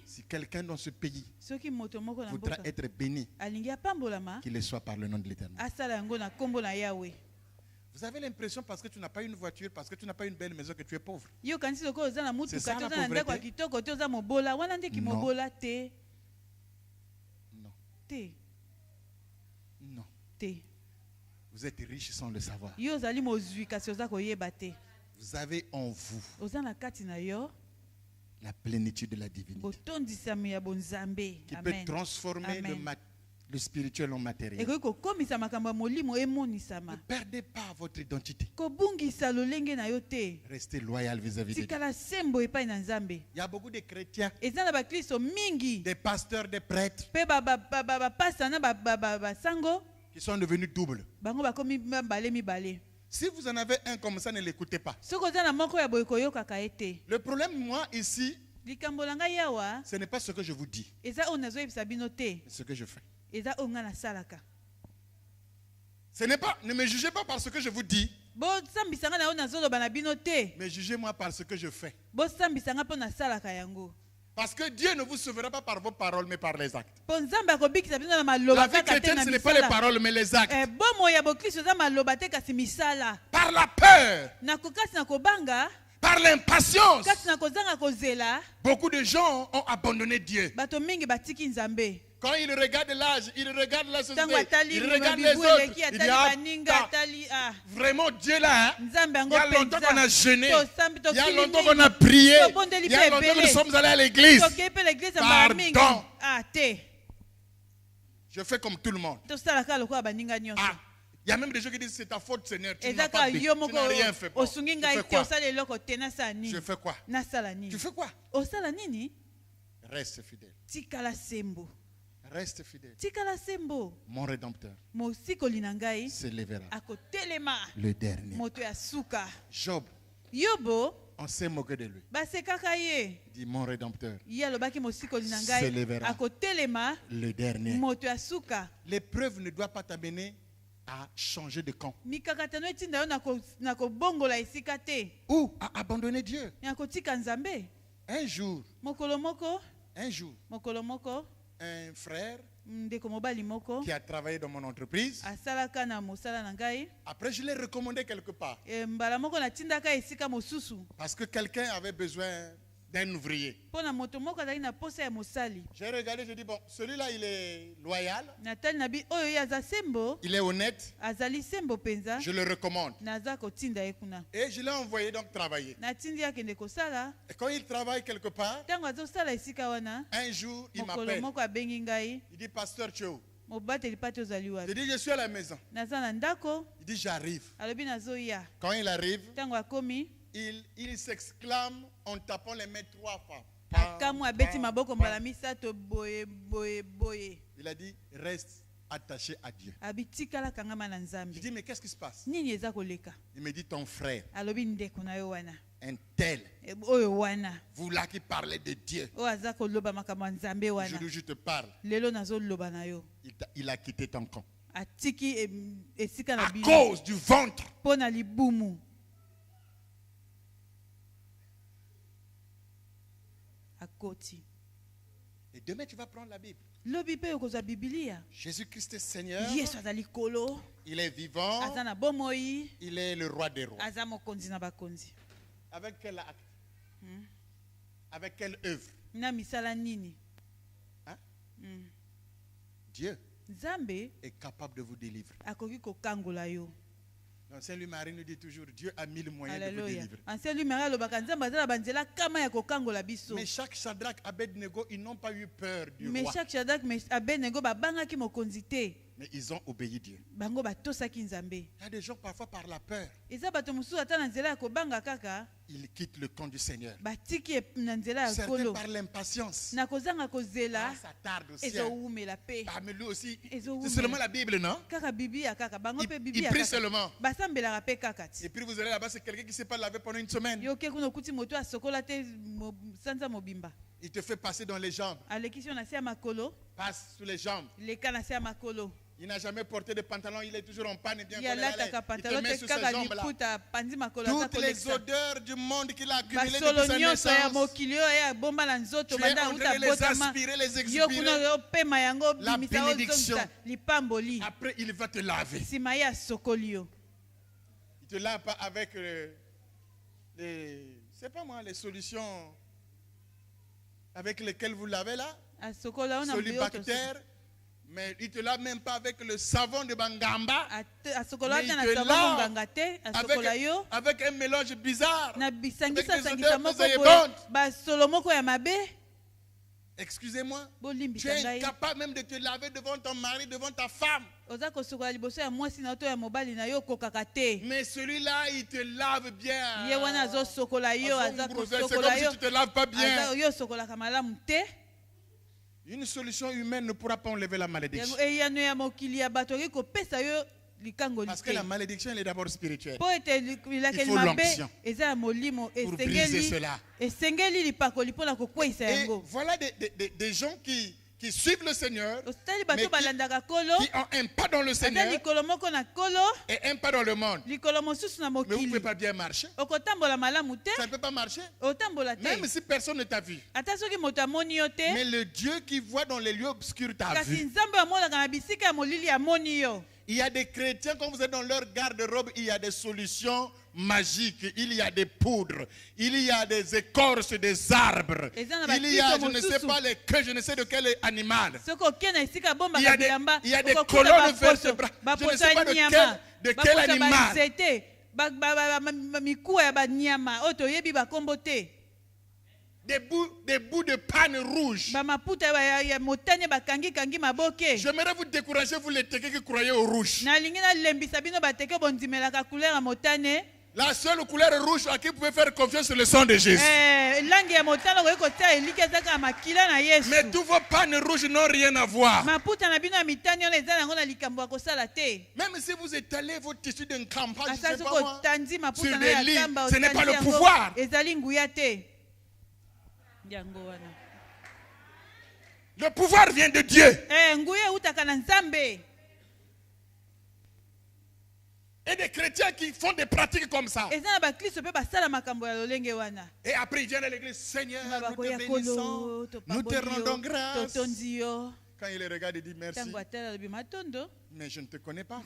si quelqu'un dans ce pays voudra être béni, qu'il le soit par le nom de l'Éternel. Vous avez l'impression parce que tu n'as pas une voiture, parce que tu n'as pas une belle maison que tu es pauvre. C'est ça la pauvreté? Non. Vous êtes riche sans le savoir. Vous avez en vous la plénitude de la divinité qui peut transformer le spirituel en matériel. Ne perdez pas votre identité. Restez loyal vis-à-vis de Dieu. Il y a beaucoup de chrétiens, des pasteurs, des prêtres qui sont devenus doubles. Si vous en avez un comme ça, ne l'écoutez pas. Le problème, moi, ici, ce n'est pas ce que je vous dis, c'est ce que je fais. Ne me jugez pas par ce que je vous dis, mais jugez-moi par ce que je fais. Parce que Dieu ne vous sauvera pas par vos paroles, mais par les actes. La vie chrétienne, ce n'est pas les paroles, mais les actes. Par la peur, par l'impatience, beaucoup de gens ont abandonné Dieu. Quand il regarde l'âge, il regarde la société, il regarde les autres, il dit, vraiment Dieu là, il y a longtemps qu'on a jeûné, il y a longtemps qu'on a prié, il y a longtemps que nous sommes allés à l'église. Pardon. Je fais comme tout le monde. Il y a même des gens qui disent c'est ta faute Seigneur, tu n'as rien fait. Bon, je fais quoi? Tu fais quoi? Reste fidèle. Reste fidèle. Mon Rédempteur s'élèvera. Le dernier. Job. On s'est moqué de lui. Il dit mon Rédempteur s'élèvera. Le dernier. L'épreuve ne doit pas t'amener à changer de camp. Ou à abandonner Dieu. Un jour, un frère qui a travaillé dans mon entreprise, après je l'ai recommandé quelque part. Parce que quelqu'un avait besoin d'un ouvrier. J'ai regardé, j'ai dit, bon, celui-là il est loyal, il est honnête, je le recommande. Et je l'ai envoyé donc travailler. Et quand il travaille quelque part, un jour il m'appelle, il dit, Pasteur, tu es où? Je dis, je suis à la maison. Il dit, j'arrive. Quand il arrive, il s'exclame en tapant les mains 3 fois. Il a dit, reste attaché à Dieu. Je dis, mais qu'est-ce qui se passe? Il me dit, ton frère, un tel, vous là qui parlez de Dieu, je te parle, il a quitté ton camp à cause du ventre. Et demain tu vas prendre la Bible. Jésus-Christ est Seigneur. Il est vivant. Il est le roi des rois. Avec quel acte? Avec quelle œuvre? Hein? Dieu est capable de vous délivrer. Saint Louis-Marie nous dit toujours, Dieu a mis le moyen de vous délivrer. Mais chaque Shadrach, Abednego, ils n'ont pas eu peur du roi. Mais ils ont obéi Dieu. Il y a des gens parfois par la peur, ils quittent le camp du Seigneur. Certains par l'impatience. Ça tarde aussi. Mais lui aussi, c'est seulement la Bible, non? Il prie seulement. Et puis vous allez là-bas, c'est quelqu'un qui ne s'est pas lavé pendant une semaine. Il te fait passer dans les jambes. Passe sous les jambes. Il n'a jamais porté de pantalon, il est toujours en panne. Il te met sous ses jambes là. Toutes les odeurs du monde qu'il a accumulées depuis sa naissance, tu es en train de les aspirer, les expirer. La bénédiction. Après, il va te laver. Il ne te lave pas avec les solutions avec lesquelles vous lavez là. Solibactère. Mais il ne te lave même pas avec le savon de Bangamba. Mais il te lave avec un mélange bizarre. Avec des odeurs nauséabondes. Excusez-moi, tu es incapable même de te laver devant ton mari, devant ta femme. Mais celui-là, il te lave bien. C'est comme si tu ne te laves pas bien. Une solution humaine ne pourra pas enlever la malédiction. Parce que la malédiction, elle est d'abord spirituelle. Il faut l'onction pour briser cela. Et voilà des gens qui suivent le Seigneur, mais qui ont un pas dans le Seigneur et un pas dans le monde. Mais vous ne pouvez pas bien marcher. Ça ne peut pas marcher. Même si personne ne t'a vu. Mais le Dieu qui voit dans les lieux obscurs t'a vu. Il y a des chrétiens, quand vous êtes dans leur garde-robe, il y a des solutions magiques. Il y a des poudres. Il y a des écorces des arbres. Il y a, je ne sais pas, les queues, je ne sais de quel animal. Il y a des colonnes vertébrales. Je ne sais pas de quel animal. Des bouts de panne rouge. J'aimerais vous décourager, vous les tequés qui croyez au rouge. La seule couleur rouge à qui vous pouvez faire confiance, c'est le sang de Jésus. Mais tous vos pannes rouges n'ont rien à voir. Même si vous étalez vos tissus d'un campagne, sur des lits, ce n'est pas le pouvoir. Le pouvoir vient de Dieu. Et des chrétiens qui font des pratiques comme ça. Et après ils viennent à l'église. Seigneur, nous te bénissons, nous te rendons grâce. Quand il les regarde, il dit merci. Mais je ne te connais pas.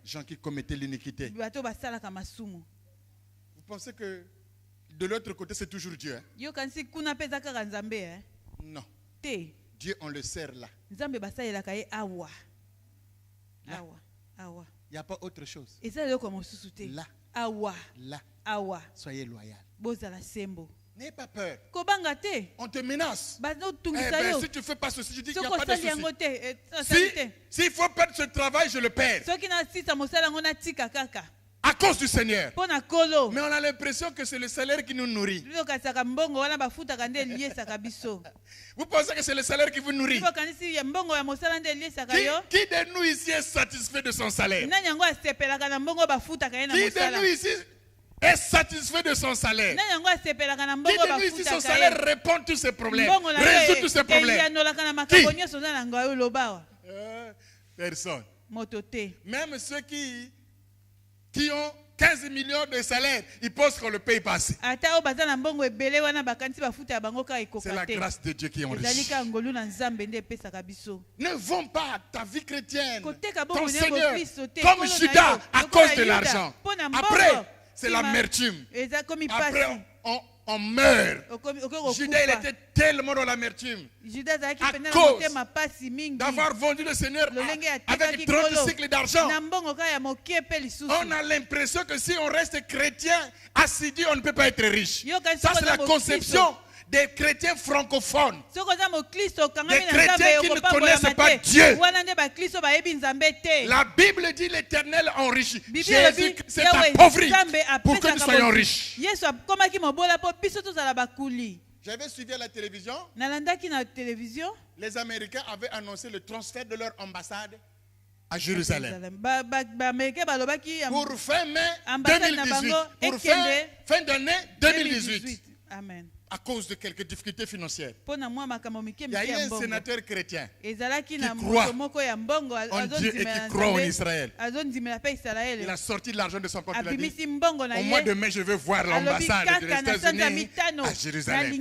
Gens qui commettaient l'iniquité. Vous pensez que de l'autre côté, c'est toujours Dieu. Non. Dieu, on le sert là. Il n'y a pas autre chose. Là. Là. Soyez loyal. N'ayez pas peur. On te menace. Si tu ne fais pas ceci, je dis qu'il n'y a pas de souci. S'il faut perdre ce travail, je le perds. À cause du Seigneur. Mais on a l'impression que c'est le salaire qui nous nourrit. Vous pensez que c'est le salaire qui vous nourrit? Qui de nous ici est satisfait de son salaire? Qui de nous ici est satisfait de son salaire? Qui de nous ici, son salaire répond tous ses problèmes, résout tous ses problèmes? Qui? Personne. Même ceux qui ont 15 millions de salaires, ils pensent qu'on le paye pas assez. C'est la grâce de Dieu qui enrichit. Ne vends pas ta vie chrétienne, ton Seigneur, comme Judas à cause de l'argent. Après, c'est l'amertume. Après, on meurt. Judas, il était tellement dans l'amertume à cause d'avoir vendu le Seigneur avec 30 cycles d'argent. On a l'impression que si on reste chrétien assidu, on ne peut pas être riche. Ça, c'est la conception des chrétiens francophones. Des chrétiens qui ne connaissent pas Dieu. La Bible dit l'Éternel enrichit. Jésus s'est appauvri pour que nous soyons riches. J'avais suivi à la télévision. Les Américains avaient annoncé le transfert de leur ambassade à Jérusalem. Pour fin mai 2018. Pour fin d'année 2018. Amen. À cause de quelques difficultés financières. Il y a eu un sénateur chrétien qui croit en Dieu et qui croit en Israël. Il a sorti de l'argent de son poche. Il a dit, au mois de mai, je veux voir l'ambassade des États-Unis à Jérusalem.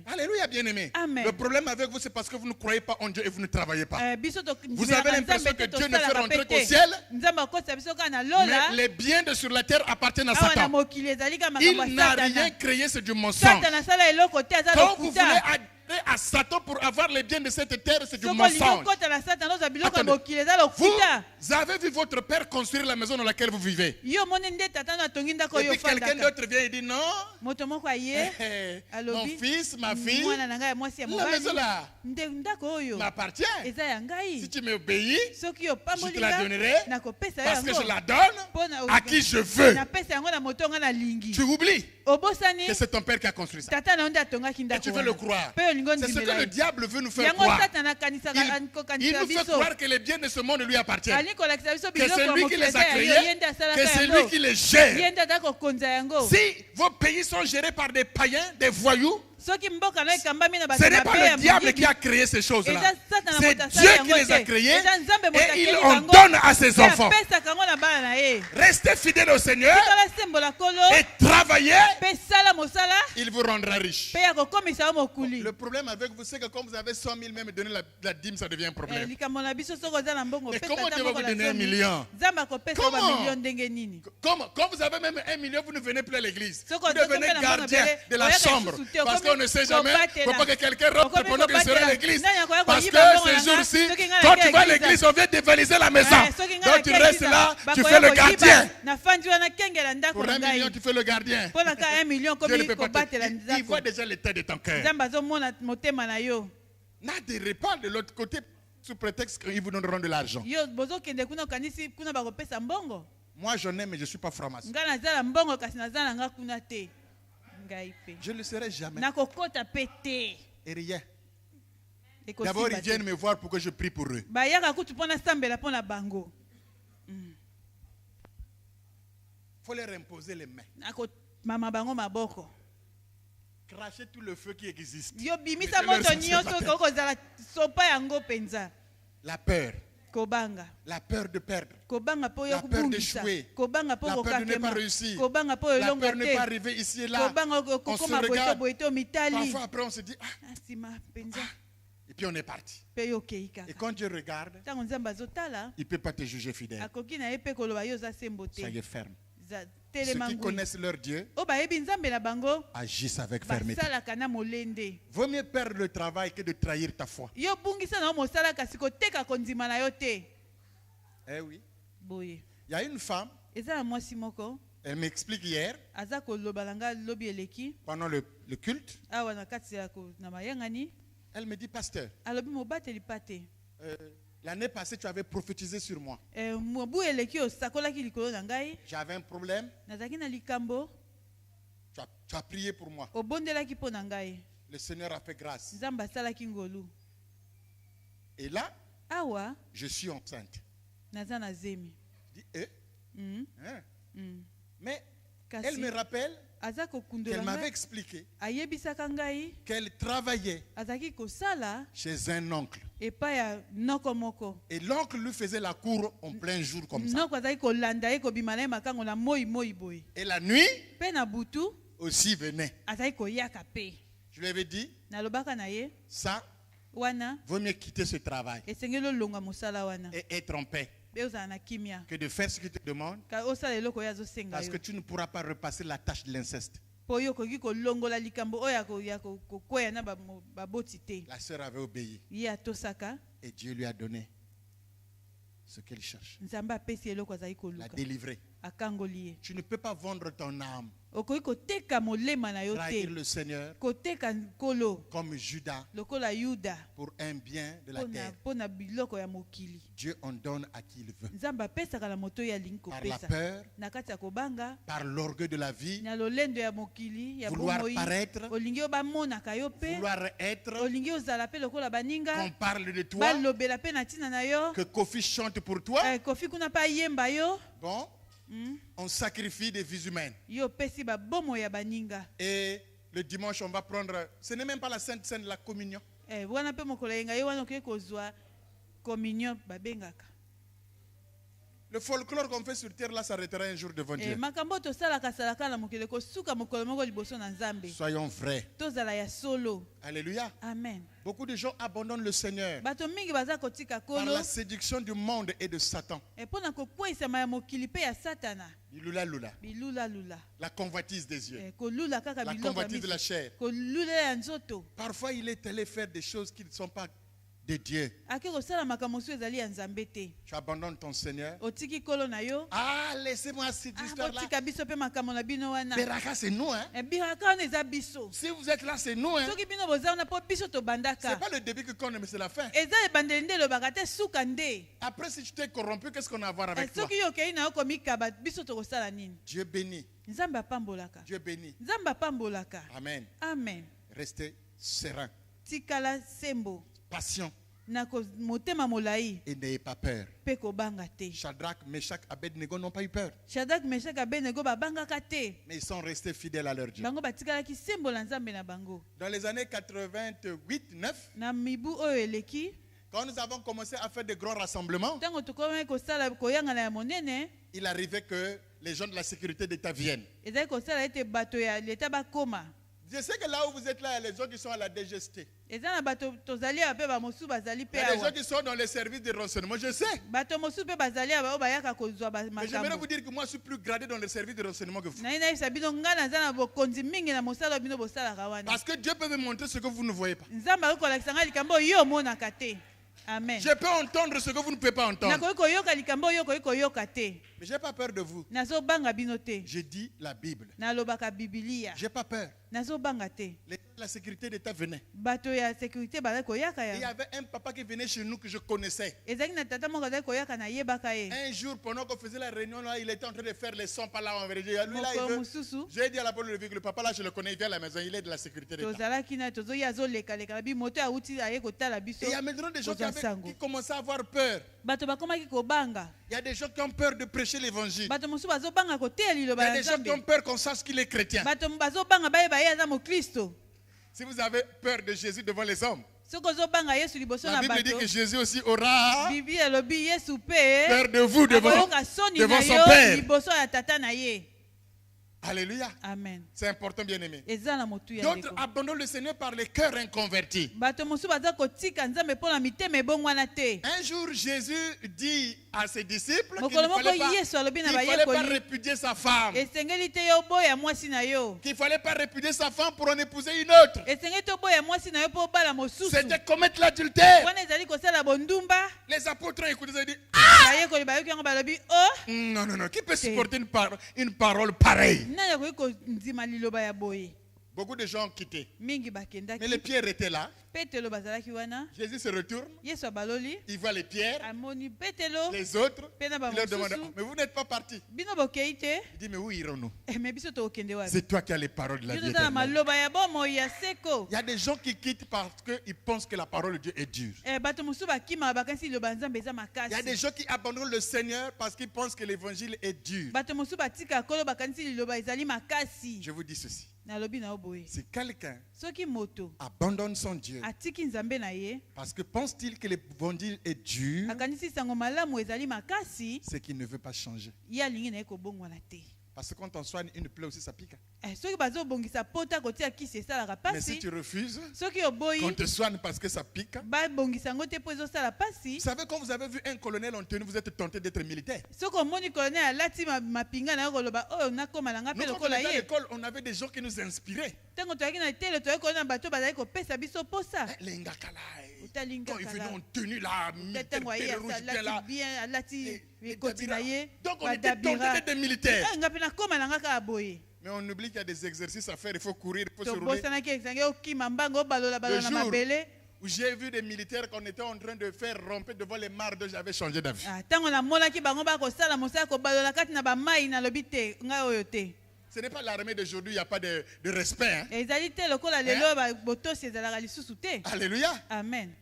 Alléluia, bien-aimé. Le problème avec vous, c'est parce que vous ne croyez pas en Dieu et vous ne travaillez pas. Vous avez l'impression que Dieu ne fait rentrer qu'au ciel, mais les biens de sur la terre appartiennent à Satan. Il n'a rien créé, c'est du mensonge. Quand vous voulez adhérer à Satan pour avoir les biens de cette terre, c'est du mensonge. Vous avez vu votre père construire la maison dans laquelle vous vivez. Et puis quelqu'un d'autre vient et dit non, mon fils, ma fille, la maison là m'appartient. Si tu m'obéis, je te la donnerai parce que je la donne à qui je veux. Tu oublies que c'est ton père qui a construit ça. Et tu veux le croire. C'est ce que le diable veut nous faire croire. Il nous fait croire que les biens de ce monde lui appartiennent. Que c'est lui qui les a créés, que c'est lui qui les gère. Si vos pays sont gérés par des païens, des voyous, Ce n'est pas le diable qui a créé ces choses-là. C'est Dieu qui les a créées et il en donne à ses enfants. Restez fidèles au Seigneur et travaillez, il vous rendra riche. Le problème avec vous, c'est que comme vous avez 100 000, même donner la dîme, ça devient un problème. Et comment Dieu va vous donner 1 million? Comment? Quand vous avez même 1 million, vous ne venez plus à l'église. Vous devenez gardien de la chambre. Parce qu'on ne sait jamais. Il ne faut pas que quelqu'un rentre pendant que je serai à l'église. Parce que ces jours-ci, quand tu vas à l'église, on vient dévaliser la maison. Donc tu restes là, tu fais le gardien. Pour 1 million, tu fais le gardien. Dieu ne peut pas il voit déjà l'état de ton cœur. N'adhérez pas de l'autre côté sous prétexte qu'ils vous donneront de l'argent. Moi, j'en ai, mais je ne suis pas franc-maçon. Je ne le serai jamais. Et rien. D'abord, ils viennent me voir pour que je prie pour eux. Il faut leur imposer les mains. Cracher tout le feu qui existe. La peur. La peur de perdre. La peur d'échouer. La peur de ne pas réussir. La peur de ne pas arriver ici et là. On se regarde. Parfois après on se dit et puis on est parti. Et quand Dieu regarde, il ne peut pas te juger fidèle. Soyez ferme. Ceux qui connaissent leur Dieu agissent avec fermeté. Vaut mieux perdre le travail que de trahir ta foi. Eh oui. Il y a une femme, elle m'explique hier, pendant le culte, elle me dit, pasteur, l'année passée, tu avais prophétisé sur moi. J'avais un problème. Tu as prié pour moi. Le Seigneur a fait grâce. Et là, je suis enceinte. Je dis, mais elle me rappelle qu'elle m'avait expliqué qu'elle travaillait chez un oncle. Et l'oncle lui faisait la cour en plein jour comme ça. Et la nuit aussi venait. Je lui avais dit, ça, vaut mieux quitter ce travail et être en paix que de faire ce qu'il te demande, parce que tu ne pourras pas repasser la tâche de l'inceste. La sœur avait obéi et Dieu lui a donné ce qu'elle cherche. La délivrer. Tu ne peux pas vendre ton âme, trahir le Seigneur comme Judas pour un bien de la terre. Dieu en donne à qui il veut. Par la peur, par l'orgueil de la vie, vouloir paraître, vouloir être, qu'on parle de toi, que Kofi chante pour toi. Bon, on sacrifie des vies humaines. Et le dimanche, on va prendre, ce n'est même pas la sainte scène, la communion. Le folklore qu'on fait sur terre là s'arrêtera un jour devant Dieu. Soyons vrais. Alléluia. Amen. Beaucoup de gens abandonnent le Seigneur par la séduction du monde et de Satan. La convoitise des yeux. La convoitise de la chair. Parfois il est allé faire des choses qui ne sont pas de Dieu. Tu abandonnes ton Seigneur. Ah, laissez-moi cette histoire-là. Beraka, c'est nous. Hein? Si vous êtes là, c'est nous. Hein? C'est pas le début que compte, mais c'est la fin. Après, si tu t'es corrompu, qu'est-ce qu'on a à voir avec toi? Dieu bénit. Dieu bénit. Amen. Amen. Restez serein. Patient. Et n'ayez pas peur. Shadrach, Meshach, Abednego n'ont pas eu peur. Mais ils sont restés fidèles à leur Dieu. Dans les années 88-9, quand nous avons commencé à faire de grands rassemblements, il arrivait que les gens de la sécurité d'État viennent. Je sais que là où vous êtes là, il y a les gens qui sont à la DGST. Il y a des gens qui sont dans les services de renseignement, je sais. Mais j'aimerais vous dire que moi je suis plus gradé dans les services de renseignement que vous. Parce que Dieu peut me montrer ce que vous ne voyez pas. Amen. Je peux entendre ce que vous ne pouvez pas entendre. Mais je n'ai pas peur de vous. Je dis la Bible. Je n'ai pas peur. La sécurité d'État venait. Et il y avait un papa qui venait chez nous que je connaissais. Un jour, pendant qu'on faisait la réunion, là, il était en train de faire les sons par là en vérité. Lui, là, j'ai dit à la parole de le papa là, je le connais, il vient à la maison, il est de la sécurité d'État. Et il y a maintenant des gens qui commencent à avoir peur. Il y a des gens qui ont peur de prêcher l'évangile. Il y a des gens qui ont peur qu'on sache qu'il est chrétien. Si vous avez peur de Jésus devant les hommes, la Bible dit que Jésus aussi aura peur de vous devant son Père. Alléluia. Amen. C'est important, bien aimé. D'autres abandonnent le Seigneur par les cœurs inconvertis. Un jour, Jésus dit à ses disciples qu'il ne fallait pas répudier sa femme. Qu'il ne fallait pas répudier sa femme pour en épouser une autre. C'était commettre l'adultère. Les apôtres ont écouté ça et dit, ah! Non, non, non. Qui peut supporter une parole pareille? Beaucoup de gens ont quitté. Mais les pierres étaient là. Jésus se retourne. Il voit les pierres. Les autres. Il leur demande, mais vous n'êtes pas partis. Il dit, mais où irons-nous? C'est toi qui as les paroles de la vie éternelle. Il y a des gens qui quittent parce qu'ils pensent que la parole de Dieu est dure. Il y a des gens qui abandonnent le Seigneur parce qu'ils pensent que l'évangile est dur. Je vous dis ceci. Si quelqu'un abandonne son Dieu parce que pense-t-il que l'évangile est dur, c'est qu'il ne veut pas changer. Parce que quand on soigne une plaie aussi, ça pique. Mais si tu refuses, qu'on te soigne parce que ça pique. Vous savez, quand vous avez vu un colonel en tenue, vous êtes tenté d'être militaire. Nous, quand on était à l'école, on avait des gens qui nous inspiraient. Les Ngakala, quand ils venaient en tenue là, militaire, rouge, bien là. Donc on était tenté d'être militaire. Mais on oublie qu'il y a des exercices à faire, il faut courir, il faut se rouler. Le jour où j'ai vu des militaires qu'on était en train de faire romper devant les mares d'eau, j'avais changé d'avis. Ce n'est pas l'armée d'aujourd'hui, il n'y a pas de respect. Hein? Alléluia. Amen.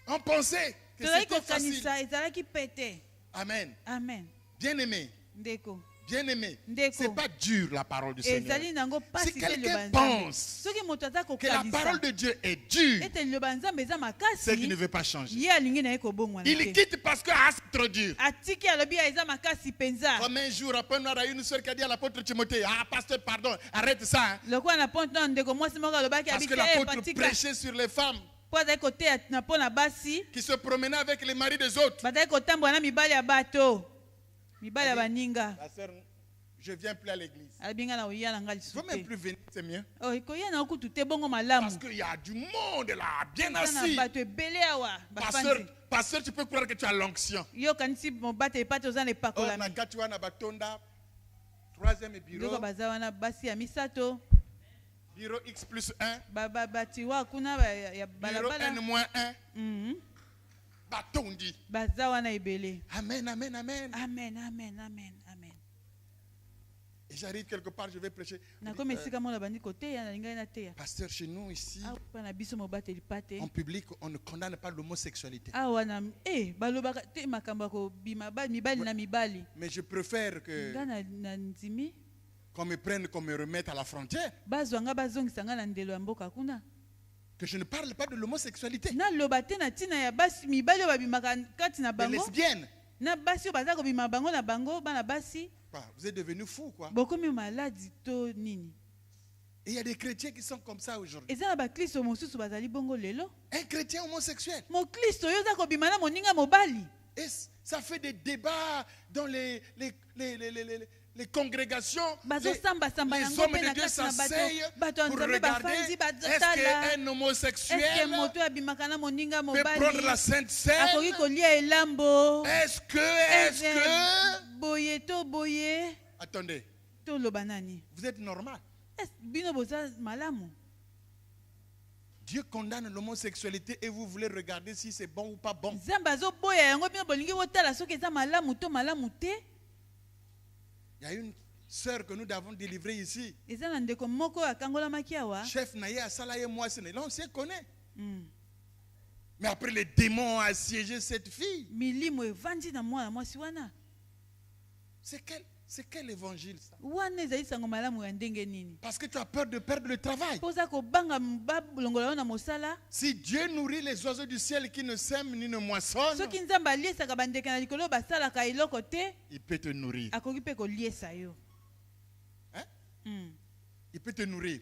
On pensait que c'était facile. Amen. Amen. Bien-aimé. Bien-aimé, ce n'est pas dur la parole du Seigneur. Si quelqu'un pense que la parole de Dieu est dure, c'est qu'il ne veut pas changer. Il quitte parce que c'est trop dur. Comme un jour, après, on a une soeur qui a dit à l'apôtre Timothée, ah pasteur, pardon, arrête ça. Hein. Parce que l'apôtre prêchait sur les femmes qui se promenaient avec les maris des autres. La sœur, je ne viens plus à l'église. Il ne faut même plus venir, c'est mieux. Parce qu'il y a du monde là, bien assis. Pasteur, tu peux croire que tu as l'onction. Troisième bureau. Bureau X+1. Bureau N-1. Batondi. Amen, amen, amen.
Amen, amen, amen, amen.
Et j'arrive quelque part, je vais prêcher. Pasteur, chez nous ici, en public, on ne condamne pas l'homosexualité. Mais je préfère que qu'on me prenne, qu'on me remette à la frontière. Que je ne parle pas de l'homosexualité. Des lesbiennes. Vous êtes devenus fous, quoi. Et il y a des chrétiens qui sont comme ça aujourd'hui. Un chrétien homosexuel. Et ça fait des débats dans les congrégations. Les hommes de Dieu s'asseyent pour regarder est-ce qu'un homosexuel peut prendre la Sainte Seine. Est-ce que attendez, vous êtes normal. Dieu condamne l'homosexualité et vous voulez regarder si c'est bon ou pas bon. Il y a une sœur que nous avons délivrée ici. Chef Naya Salaye Moissene. Là on se connaît. Mais après les démons ont assiégé cette fille. C'est quel évangile ça? Parce que tu as peur de perdre le travail. Si Dieu nourrit les oiseaux du ciel qui ne sèment ni ne moissonnent, il peut te nourrir. Hein? Il peut te nourrir.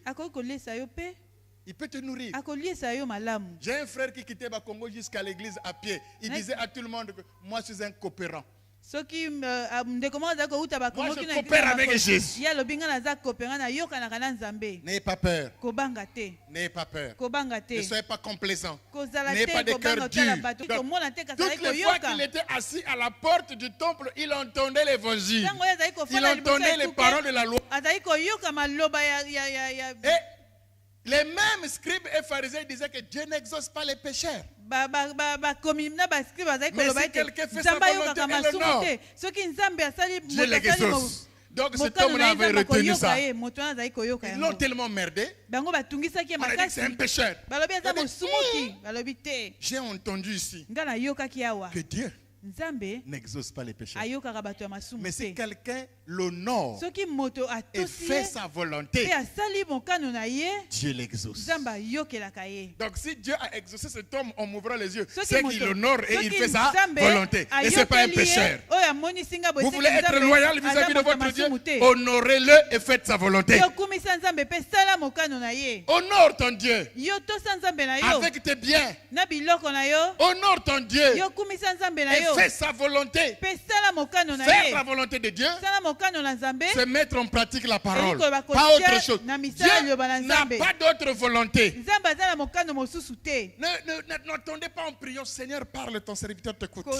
Il peut te nourrir. J'ai un frère qui quittait le Congo jusqu'à l'église à pied. Il disait à tout le monde que moi je suis un coopérant. Moi je coopère avec Jésus. N'ayez pas peur. N'ayez pas peur. Ne soyez pas complaisants. N'ayez pas de cœur dur. Toutes les fois qu'il était assis à la porte du temple, il entendait l'évangile. Il entendait les paroles de la loi. Et les mêmes scribes et pharisiens disaient que Dieu n'exauce pas les pécheurs. Mais si quelqu'un fait sa volonté, elle l'honore. Dieu l'exauce. Donc cet homme-là avait retenu ça. Ils l'ont tellement merdé. On a dit que c'est un pécheur. J'ai entendu ici que Dieu n'exauce pas les pécheurs. Mais si quelqu'un l'honore et fait sa volonté, Dieu l'exauce. Donc si Dieu a exaucé cet homme en m'ouvrant les yeux, c'est qu'il l'honore et il fait sa volonté. Et ce n'est pas un pécheur. Vous voulez être loyal vis-à-vis de votre Dieu, honorez-le et faites sa volonté. Honore ton Dieu avec tes biens. Honore ton Dieu et fais sa volonté. Faire la volonté de Dieu, c'est mettre en pratique la parole, pas autre chose. Dieu n'a pas d'autre volonté. N'attendez pas en priant, Seigneur parle, ton serviteur t'écoute. Et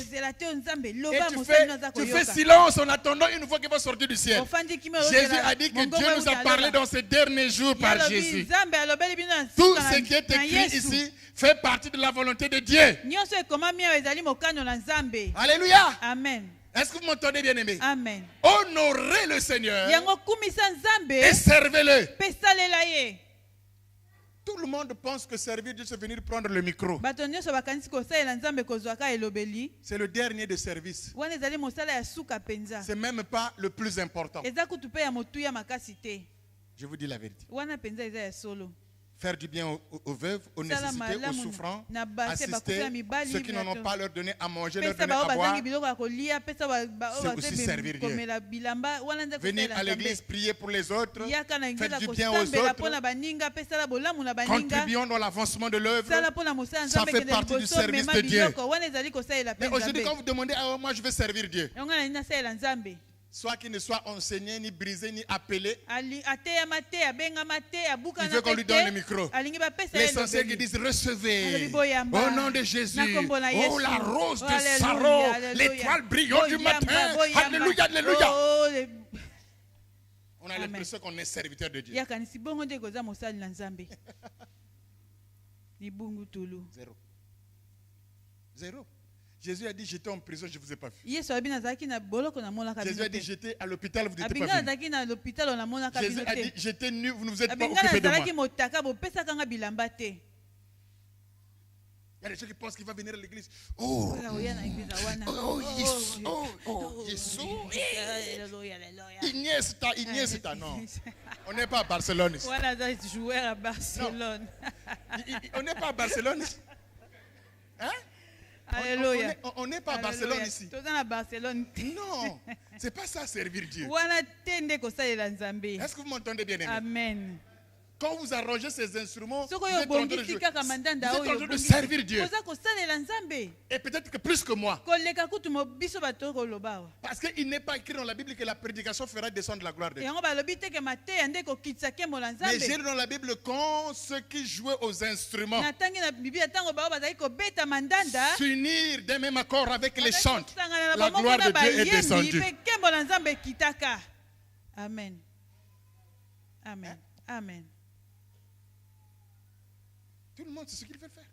tu fais silence en attendant une fois qu'il va sortir du ciel. Jésus a dit que Dieu nous a parlé dans ces derniers jours par Jésus. Tout ce qui est écrit ici fait partie de la volonté de Dieu. Alléluia.
Amen.
Est-ce que vous m'entendez, bien aimé?
Amen.
Honorez le Seigneur et servez-le. Tout le monde pense que servir Dieu, c'est venir prendre le micro. C'est le dernier de service. C'est même pas le plus important. Je vous dis la vérité. Faire du bien aux veuves, aux nécessités, aux souffrants, assister ceux qui n'en ont pas, leur donner à manger, leur donner à boire. C'est aussi servir Dieu. Venir à l'église, prier pour les autres, faire du bien aux autres, contribuons dans l'avancement de l'œuvre. Ça fait partie du service de Dieu. Mais aujourd'hui, quand vous demandez, ah, moi je veux servir Dieu, soit qu'il ne soit enseigné, ni brisé, ni appelé, il veut qu'on lui donne le micro. L'essentiel qui disent recevez au nom de Jésus. Oh, la rose de Saron, l'étoile brillante du matin. Alléluia, alléluia. On a l'impression qu'on est serviteur de Dieu. Zéro. Zéro. Jésus a dit, j'étais en prison, je ne vous ai pas vu.
Jésus a
dit, j'étais à l'hôpital, vous n'étiez pas venu. Jésus a dit, j'étais nu, vous ne vous êtes pas occupé de moi. Il y a des gens qui pensent qu'il va venir à l'église. Oh, Jésus. Iniesta, non. On n'est pas à Barcelone ici.
Non.
On n'est pas à Barcelone ici. Hein?
Alléluia.
On n'est pas à Barcelone ici. Non, c'est pas ça servir Dieu. Est-ce que vous m'entendez bien, aimé?
Amen.
Quand vous arrangez ces instruments, vous
êtes
en train de servir Dieu. Et peut-être que plus que moi. Parce qu'il n'est pas écrit dans la Bible que la prédication fera descendre la gloire de Dieu. Mais j'ai lu dans la Bible quand ceux qui jouaient aux instruments s'unirent d'un même accord avec les chants, la gloire de Dieu est descendue.
Amen. Amen. Amen.
Tout le monde sait ce qu'il veut faire.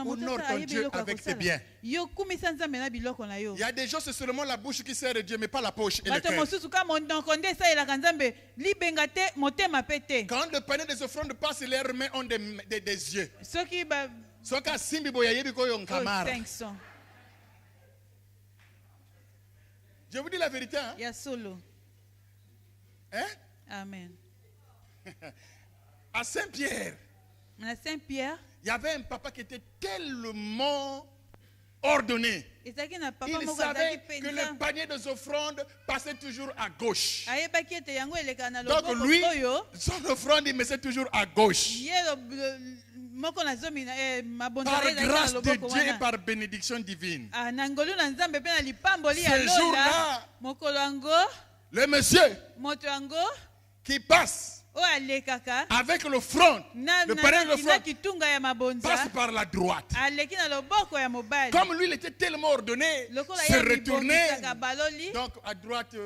Honore
ton Dieu avec tes biens. Il y a des gens, c'est seulement la bouche qui sert Dieu, mais pas la poche et le cœur. Quand le panier des offrandes passe, leurs mains ont des yeux. Je vous dis la vérité. Hein? Hein?
Amen.
À Saint-Pierre, il y avait un papa qui était tellement ordonné. Il savait que le panier des offrandes passait toujours à gauche. Donc lui, son offrande, il mettait toujours à gauche. Par grâce de Dieu et par bénédiction divine. Ce jour-là, le monsieur qui passe avec l'offrande, le panier de l'offrande passe par la droite. Comme lui, il était tellement ordonné, se retourner. Donc à droite,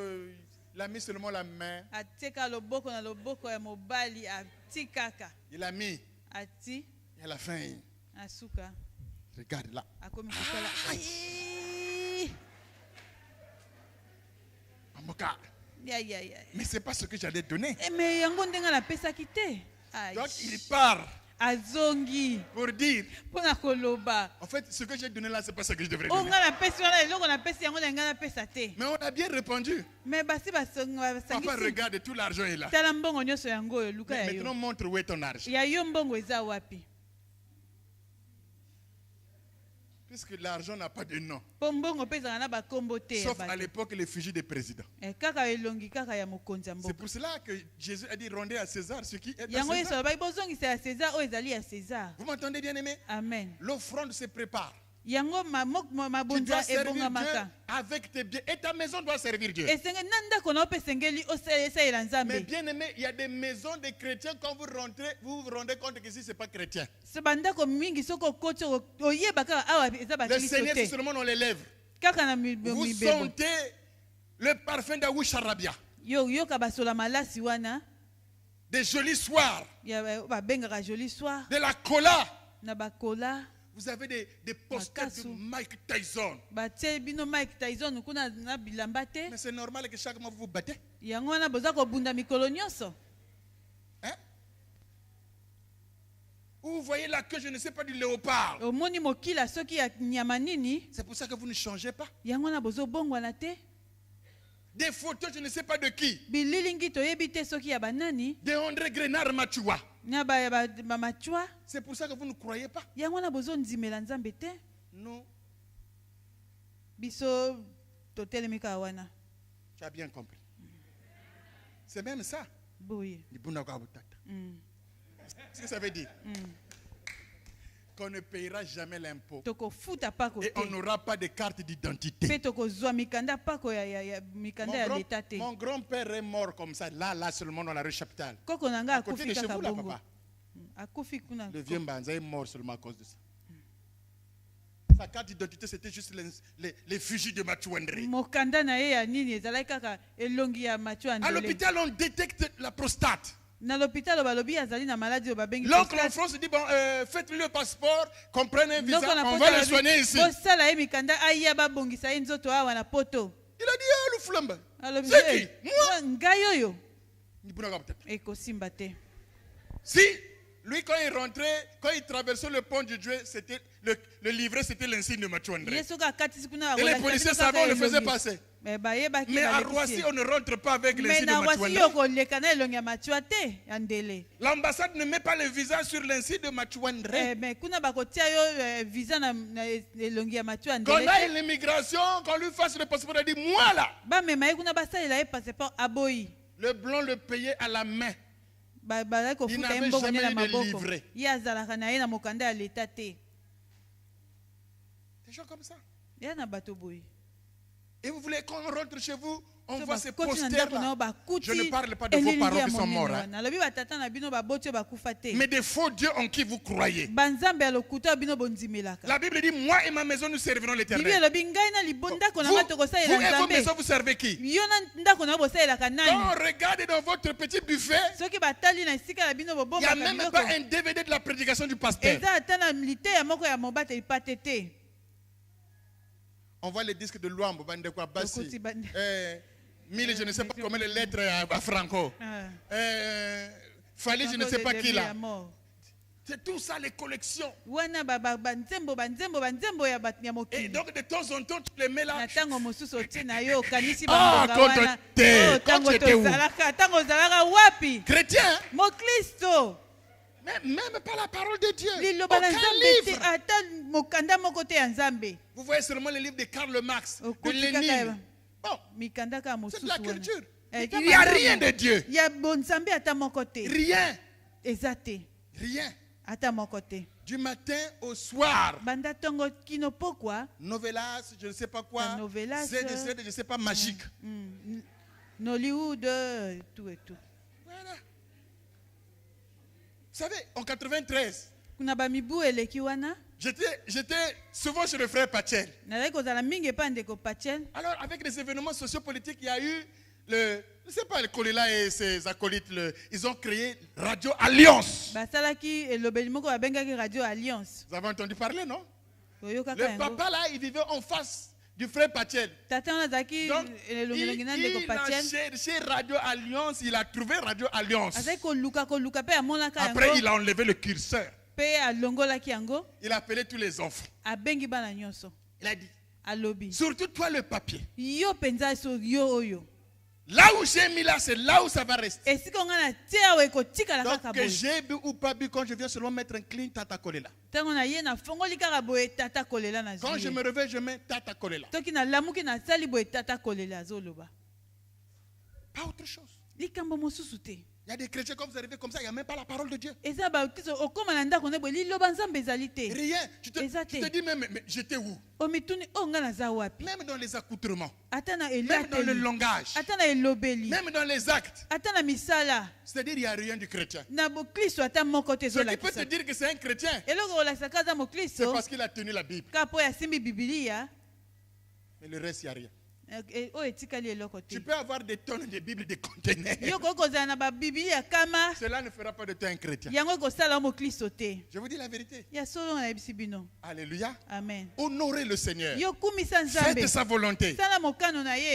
il a mis seulement la main. Il a mis. Et à la fin, regarde là. Mais ce n'est pas ce que j'allais donner. Donc il part pour dire, en fait, ce que j'ai donné là, ce n'est pas ce que je devrais donner. Mais on a bien répondu. Papa, regarde, tout l'argent est là. Mais maintenant, montre où est ton argent. Puisque l'argent n'a pas de nom. Sauf à l'époque, l'effigie des présidents. C'est pour cela que Jésus a dit, rendez à César ce qui est à César. Vous m'entendez bien, aimé?
Amen.
L'offrande se prépare. Tu dois servir Dieu avec tes biens. Et ta maison doit servir Dieu. Mais bien aimé, il y a des maisons de chrétiens. Quand vous rentrez, vous vous rendez compte que ici, ce n'est pas chrétien. Le Seigneur, c'est seulement dans les lèvres. Vous sentez le parfum d'Aouch Arabia. Des jolis soirs. De la cola. Vous avez des posters de Mike Tyson. Mais c'est normal que chaque mois vous vous battez. Hein? Vous voyez la queue, je ne sais pas, du léopard. C'est pour ça que vous ne changez pas. Des photos, je ne sais pas de qui. De André Grenard Machua. C'est pour ça que vous ne croyez pas. Non. Tu as bien compris. C'est même ça. Ce que ça veut dire? Qu'on ne payera jamais l'impôt. Et on n'aura pas de carte d'identité. Mon grand-père est mort comme ça, là seulement dans la rue Chaptal. À côté de chez vous, là, papa. Le vieux Mbanza est mort seulement à cause de ça. Sa carte d'identité, c'était juste les fusils de Machouendré. À l'hôpital, on détecte la prostate. L'oncle en France dit, bon, faites-lui le passeport, qu'on prenne un visa, on va le soigner ici. Il a dit, oh, le flambe. C'est qui? Moi? Si, lui, quand il rentrait, quand il traversait le pont du Dieu, c'était le livret, c'était l'insigne de Mathieu André. Et les policiers savants, on le faisaient passer. Mais à Roissy, on ne rentre pas avec l'insigne de Mathieu André. L'ambassade ne met pas le visa sur l'insigne de Mathieu André. Quand on a l'immigration, qu'on lui fasse le passeport, il dit, moi là. Le blanc le payait à la main. Il n'avait jamais eu de livret. Des gens comme ça. Et vous voulez qu'on rentre chez vous, on voit ces posters là. Je ne parle pas de vos parents qui sont morts. Hein. Mais des faux dieux en qui vous croyez. La Bible dit, moi et ma maison nous servirons l'Éternel. Vous et vos maisons vous servez qui? Quand on regarde dans votre petit buffet, il n'y a même pas un DVD de la prédication du pasteur. On voit les disques de Luambo, Bandekwa, Bassi, Mille, je ne sais pas combien de lettres à Franco. Fallait, je ne sais pas qui là. C'est tout ça, les collections. Et donc, de temps en temps, tu les mets là. Ah, quand tu étais où? Chrétien. Même pas la parole de Dieu. Aucun livre. Vous voyez seulement les livres de Karl Marx, de Lénine. Bon, c'est de la culture. Il n'y a rien de Dieu. Rien. Rien. Du matin au soir. Novelas, je ne sais pas quoi. Z, je ne sais pas, magique.
Nollywood, tout et tout.
Voilà. Vous savez, en 93, j'étais souvent chez le frère Pachel. Alors, avec les événements sociopolitiques, il y a eu je ne sais pas, le Kolela et ses acolytes, ils ont créé Radio Alliance. Vous avez entendu parler, non? Le papa là, il vivait en face du frère Pachel. Donc, il a cherché Radio Alliance, il a trouvé Radio Alliance. Après, il a enlevé le curseur. Il a appelé tous les enfants. Il a dit, surtout toi le papier. Là où j'ai mis là, c'est là où ça va rester. Donc que j'ai bu ou pas bu, quand je viens seulement mettre un clean Tata Kolela. Quand je me réveille, je mets Tata Kolela. Pas autre chose. Il y a des chrétiens comme vous arrivez comme ça, il n'y a même pas la parole de Dieu. Rien. Tu te dis même, mais j'étais où? Même dans les accoutrements. Même dans le langage. Même dans les actes. C'est-à-dire qu'il n'y a rien du chrétien. Ce qui peut te dire que c'est un chrétien, c'est parce qu'il a tenu la Bible. Mais le reste, il n'y a rien. Tu peux avoir des tonnes de Bibles, des conteneurs. Cela ne fera pas de toi un chrétien. Je vous dis la vérité. Alléluia.
Amen.
Honorez le Seigneur. Faites sa volonté.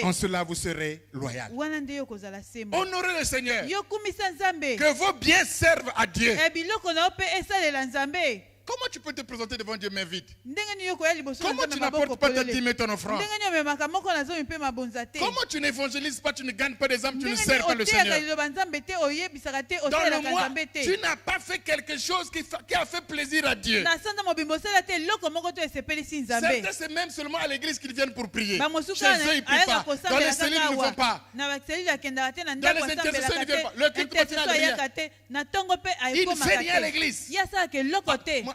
En cela, vous serez loyal. Honorez le Seigneur. Que vos biens servent à Dieu. Comment tu peux te présenter devant Dieu main vide? Comment tu n'apportes pas ta dîme et ton offrande? Comment tu n'évangélises pas, tu ne gagnes pas des âmes, tu ne sers pas le Seigneur? Dans le mois, tu n'as pas fait quelque chose qui a fait plaisir à Dieu. Certains, c'est même seulement à l'église qu'ils viennent pour prier. Chez eux, ils ne prient pas. Dans les cellules, ils ne vont pas. Dans les intercessions, ils ne viennent pas. Le culte continue à rien. Il ne fait rien à l'église.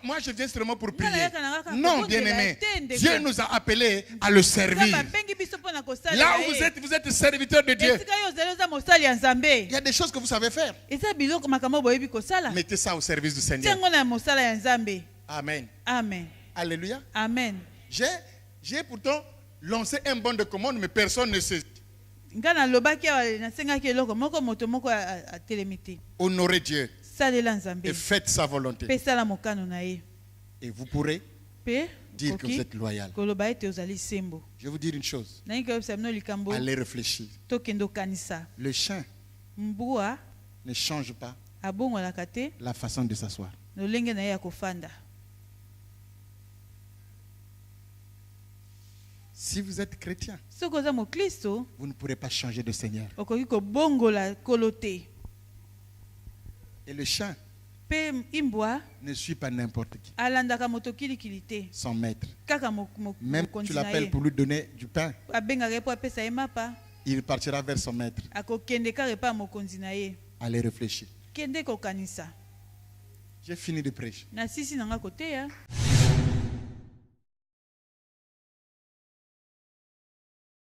Moi, je viens seulement pour prier. Non, bien-aimé. Dieu nous a appelés à le servir. Là où vous êtes serviteur de Dieu. Il y a des choses que vous savez faire. Mettez ça au service du Seigneur. Amen.
Amen.
Alléluia.
Amen.
J'ai pourtant lancé un bon de commande, mais personne ne sait. Honorez Dieu et faites sa volonté. Et vous pourrez dire que vous êtes loyal. Je vais vous dire une chose. Allez réfléchir. Le chien ne change pas la façon de s'asseoir. Si vous êtes chrétien, vous ne pourrez pas changer de Seigneur. Et le chien ne suit pas n'importe qui. Son maître. Même tu l'appelles pour lui donner du pain, il partira vers son maître. Allez réfléchir. J'ai fini de prêcher.